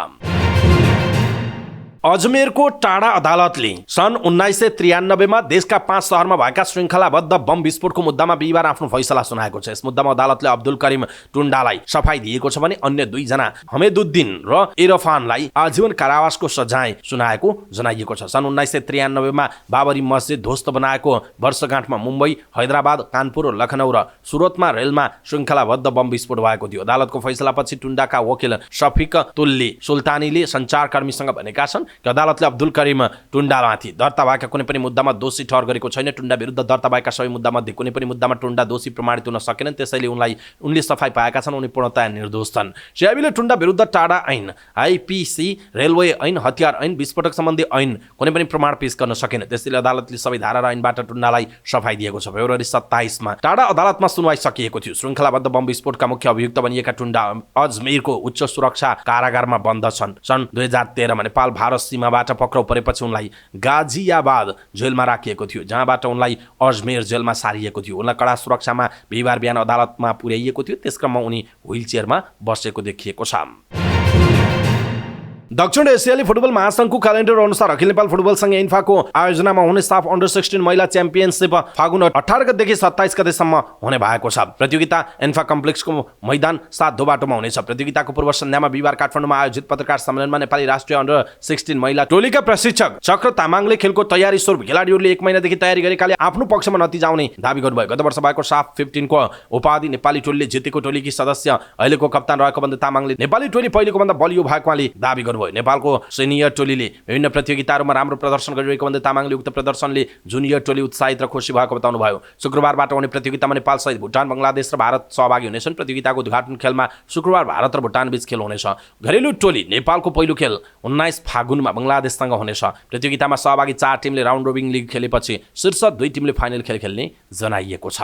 अजमेरको टाढा अदालतले सन् 1993 मा देशका 5 शहरमा भएका श्रृङ्खलाबद्ध बम विस्फोटको मुद्दामा बिहिबार आफ्नो फैसला सुनाएको छ। यस मुद्दामा अदालतले अब्दुल करिम टुण्डालाई सफाई दिएको छ भने अन्य 2 जना हमेदुद्दिन र इरफानलाई आजीवन कारावासको सजाय सुनाएको जनाइएको छ। सन् 1993 मा बाबरी मस्जिद ध्वस्त बनाएको वर्षगाँठमा मुम्बई, हैदराबाद, कानपुर, लखनऊ र सुरतमा रेलमा श्रृङ्खलाबद्ध बम विस्फोट भएको थियो। अदालतको फैसलापछि टुण्डाका वकिल शफिक तुल्ली सुल्तानीले सञ्चारकर्मीसँग भनेका छन् कि अदालतले अब्दुल करिम टुण्डामाथि दर्ता भएका कुनै पनि मुद्दामा दोषी ठहर गरेको छैन। टुण्डा विरुद्ध दर्ता भएका सबै मुद्दामध्ये कुनै पनि मुद्दामा टुण्डा दोषी प्रमाणित हुन सकेनन्। त्यसैले उनले सफाई पाएका छन्। उनी पूर्णतया निर्दोष छन्। सिआइबीले टुण्डा विरुद्ध टाढा ऐन, आइपीसी, रेलवे ऐन, हतियार ऐन, विस्फोटक सम्बन्धी ऐन कुनै पनि प्रमाण पेश गर्न सकेन। त्यसैले अदालतले सबै धारा र ऐनबाट टुण्डालाई सफाई दिएको छ। फेब्रुअरी 27 मा टाढा अदालतमा सुनवाई सकिएको थियो। श्रृङ्खलाबद्ध बम विस्फोटका मुख्य अभियुक्त बनिएका टुण्डा अजमेरको उच्च सुरक्षा कारागारमा बन्द छन्। सन् 2013 मा नेपाल भारत सीमाबाट पक्राउ परेपछि उनलाई गाजियाबाद जेलमा राखिएको थियो, जहाँबाट उनलाई अजमेर जेलमा सारिएको थियो। उनलाई कडा सुरक्षामा बिहिबार बिहान अदालतमा पुर्याइएको थियो। त्यसक्रममा उनी व्हीलचेयरमा बसेको देखिएको छ। दक्षिण एसियाली फुटबल महासंघको क्यालेन्डर अनुसार अखिल नेपाल फुटबल संघ इन्फाको आयोजनामा हुने साफ अन्डर 16 महिला च्याम्पियनसिप फागुन 18 गतेदेखि 27 गतेसम्म हुने भएको छ। प्रतियोगिता इन्फा कम्प्लेक्सको मैदान 7 बाटोमा हुनेछ। प्रतियोगिताको पूर्व सन्ध्यामा बिहिबार काठमाडौँमा आयोजित पत्रकार सम्मेलनमा नेपाली राष्ट्रिय अन्डर 16 महिला टोलीका प्रशिक्षक चक्र तामाङले खेलको तयारी स्वरूप खेलाडीहरूले 1 महिनादेखि तयारी गरेकाले आफ्नो पक्षमा नतिजा आउने दावी गर्नुभयो। गत वर्ष भएको साफ 15 को उपाधि नेपाली टोलीले जितेको टोलीकी सदस्य अहिलेको कप्तान रहेको भन्दा तामाङले नेपाली टोली पहिलेको भन्दा बलियो भएकोले दावी गर्नुभयो। नेपालको सिनियर टोलीले विभिन्न प्रतियोगिताहरूमा राम्रो प्रदर्शन गरिरहेको भन्दै तामाङले उक्त प्रदर्शनले जुनियर टोली उत्साहित र खुसी भएको बताउनुभयो। शुक्रबारबाट हुने प्रतियोगितामा नेपाल सहित भुटान, बङ्गलादेश र भारत सहभागी हुनेछन्। प्रतियोगिताको उद्घाटन खेलमा शुक्रबार भारत र भुटान बीच खेल हुनेछ। घरेलु टोली नेपालको पहिलो खेल 19 फागुनमा बङ्गलादेशसँग हुनेछ। प्रतियोगितामा सहभागी 4 टिमले राउन्ड रोबिन लिग खेलेपछि शीर्ष 2 टिमले फाइनल खेल खेल्ने जनाइएको छ।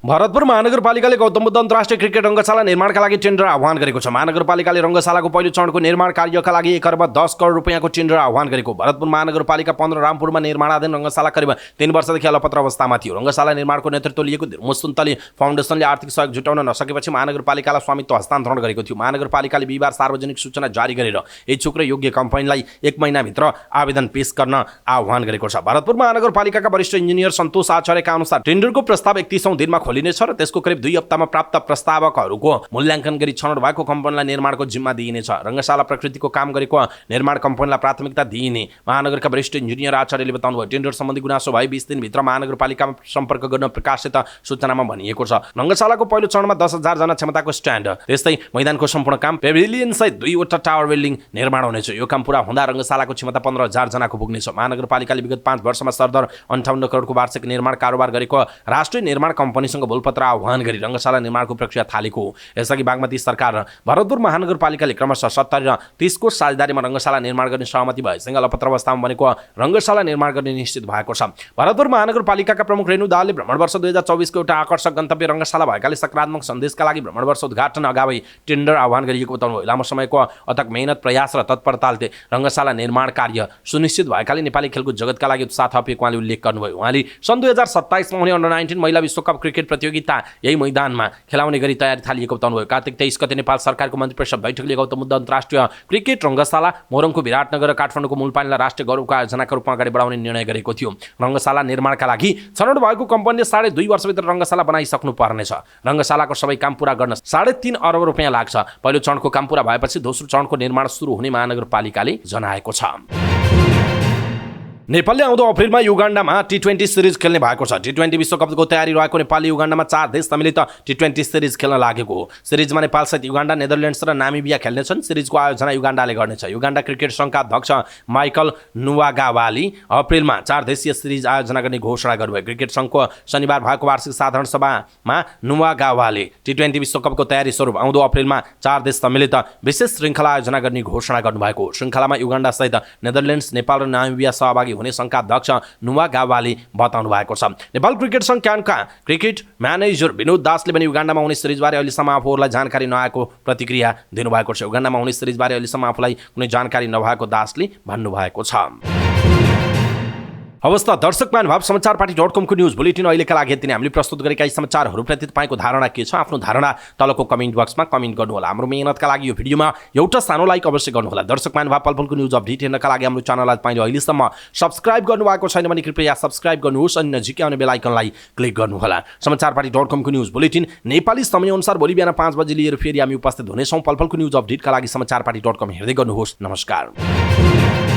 भरतपुर महानगरपालिकाले गौतम बुद्ध अन्तर्राष्ट्रिय क्रिकेट रङ्गशाला निर्माणका लागि टेन्डर आह्वान गरेको छ। महानगरपालिकाले रङ्गशालाको पहिलो चरणको निर्माण कार्यका लागि 1 अर्ब 10 करोड रुपियाँको टेन्डर आह्वान गरेको। भरतपुर महानगरपालिका 15 रामपुरमा निर्माणाधीन रङ्गशाला करिब 3 वर्षदेखि अलपत्र अवस्थामा थियो। रङ्गशाला निर्माणको नेतृत्व लिएको मुस्तुन्तली फाउन्डेसनले आर्थिक सहयोग जुटाउन नसकेपछि महानगरपालिकालाई स्वामित्व हस्तान्तरण गरेको थियो। महानगरपालिकाले बिहिबार सार्वजनिक सूचना जारी गरेर इच्छुक र योग्य कम्पनीलाई 1 महिनाभित्र आवेदन पेश गर्न आह्वान गरेको छ। भरतपुर महानगरपालिकाका वरिष्ठ इन्जिनियर सन्तोष आचार्यका अनुसार टेन्डरको प्रस्ताव 31औं दिनमा खोलिनेछ र त्यसको करिब 2 हप्तामा प्राप्त प्रस्तावकहरूको मूल्याङ्कन गरी छनौट भएको कम्पनीलाई निर्माणको जिम्मा दिइनेछ। रङ्गशाला प्रकृतिको काम गरेको निर्माण कम्पनीलाई प्राथमिकता दिइने महानगरका वरिष्ठ इन्जिनियर आचार्यले बताउनुभयो। टेन्डर सम्बन्धी गुनासो भए 20 दिनभित्र महानगरपालिकामा सम्पर्क गर्न प्रकाशित सूचनामा भनिएको छ। रङ्गशालाको पहिलो चरणमा 10,000 जना क्षमताको स्ट्यान्ड, त्यस्तै मैदानको सम्पूर्ण काम, पेभिलियन सहित 2 वटा टावर बिल्डिङ निर्माण हुनेछ। यो काम पूरा हुँदा रङ्गशालाको क्षमता 15,000 जनाको पुग्नेछ। महानगरपालिकाले विगत 5 वर्षमा सरदर 58 करोडको वार्षिक निर्माण कारोबार गरेको राष्ट्रिय निर्माण कम्पनीसँग बोलपत्र आह्वान गरी रङ्गशाला निर्माणको प्रक्रिया थालेको। यसअघि बागमती सरकार र भरतपुर महानगरपालिकाले क्रमशः 70 र 30 को साझेदारीमा रङ्गशाला निर्माण गर्ने सहमति भएसँग अलपत्र अवस्थामा बनेको रङ्गशाला निर्माण गर्ने निश्चित भएको छ। भरतपुर महानगरपालिकाका प्रमुख रेणु दाहालले भ्रमण वर्ष 2024 को एउटा आकर्षक गन्तव्य रङ्गशाला भएकाले सकारात्मक सन्देशका लागि भ्रमण वर्ष उद्घाटन अगावै टेन्डर आह्वान गरिएको बताउनुभयो। लामो समयको अथक मेहनत, प्रयास र तत्परताले रङ्गशाला निर्माण कार्य सुनिश्चित भएकाले नेपाली खेलकुद जगतका लागि उत्साह थपिएको उहाँले उल्लेख गर्नुभयो। उहाँले सन् 2027 मा हुने अन्डर 19 महिला विश्वकप क्रिकेट प्रतियोगिता यही मैदानमा खेलाउने गरी तयारी थालिएको बताउनुभयो। कार्तिक 23 गते नेपाल सरकारको मन्त्री परिषद बैठकले गौतम बुद्ध अन्तर्राष्ट्रिय क्रिकेट रङ्गशाला मोरङको विराटनगर र काठमाडौँको मूलपानीलाई राष्ट्रिय गौरवको आयोजनाका रूपमा अगाडि बढाउने निर्णय गरेको थियो। रङ्गशाला निर्माणका लागि छनौट भएको कम्पनीले 2.5 वर्षभित्र रङ्गशाला बनाइसक्नु पर्नेछ। रङ्गशालाको सबै काम पूरा गर्न 3.5 अर्ब रुपियाँ लाग्छ। पहिलो चरणको काम पूरा भएपछि दोस्रो चरणको निर्माण सुरु हुने महानगरपालिकाले जनाएको छ। नेपालले आउँदो अप्रिलमा युगान्डामा T20 सिरिज खेल्ने भएको छ। T20 विश्वकपको तयारी रहेको नेपालले युगान्डामा 4 देश सम्मिलित T20 सिरिज खेल्न लागेको हो। सिरिजमा नेपालसहित युगान्डा, नेदरल्यान्ड्स र नामिबिया खेल्नेछन्। सिरिजको आयोजना युगान्डाले गर्नेछ। युगान्डा क्रिकेट सङ्घका अध्यक्ष माइकल नुवागावाली अप्रिलमा 4 देशीय सिरिज आयोजना गर्ने घोषणा गर्नुभयो। क्रिकेट सङ्घको शनिबार भएको वार्षिक साधारण सभामा नुवागावाले T20 विश्वकपको तयारी स्वरूप आउँदो अप्रिलमा 4 देश सम्मिलित विशेष श्रृङ्खला आयोजना गर्ने घोषणा गर्नुभएको हो। श्रृङ्खलामा युगान्डासहित नेदरल्यान्ड्स, नेपाल र नामिबिया सहभागी हुने सङ्घका अध्यक्ष नुवागावाले बताउनु भएको छ। नेपाल क्रिकेट सङ्घ क्यानका क्रिकेट म्यानेजर विनोद दासले पनि युगान्डामा हुने सिरिजबारे अहिलेसम्म आफूहरूलाई जानकारी नआएको प्रतिक्रिया दिनुभएको छ। युगान्डामा हुने सिरिजबारे अहिलेसम्म आफूलाई कुनै जानकारी नभएको दासले भन्नुभएको छ। हवस् त दर्शक महानुभाव, समाचारपाटी.com को न्युज बुलेटिन अहिलेका लागि यति नै। हामीले प्रस्तुत गरेका यी समाचारहरूप्रति तपाईँको धारणा के छ? आफ्नो धारणा तलको कमेन्ट बक्समा कमेन्ट गर्नुहोला। हाम्रो मेहनतका लागि यो भिडियोमा एउटा सानो लाइक अवश्य गर्नुहोला। दर्शक महानुभाव, पलपलको न्युज अपडेट हेर्नका लागि हाम्रो च्यानललाई तपाईँले अहिलेसम्म सब्स्क्राइब गर्नुभएको छैन भने कृपया सब्स्क्राइब गर्नुहोस् अनि नजिकै आउने बेल आइकनलाई क्लिक गर्नुहोला। समाचारपाटी.com को न्युज बुलेटिन नेपाली समयअनुसार भोलि बिहान 5 बजे लिएर फेरि हामी उपस्थित हुनेछौँ। पलपलको न्युज अपडेटका लागि समाचारपाटी.com हेर्दै गर्नुहोस्। नमस्कार।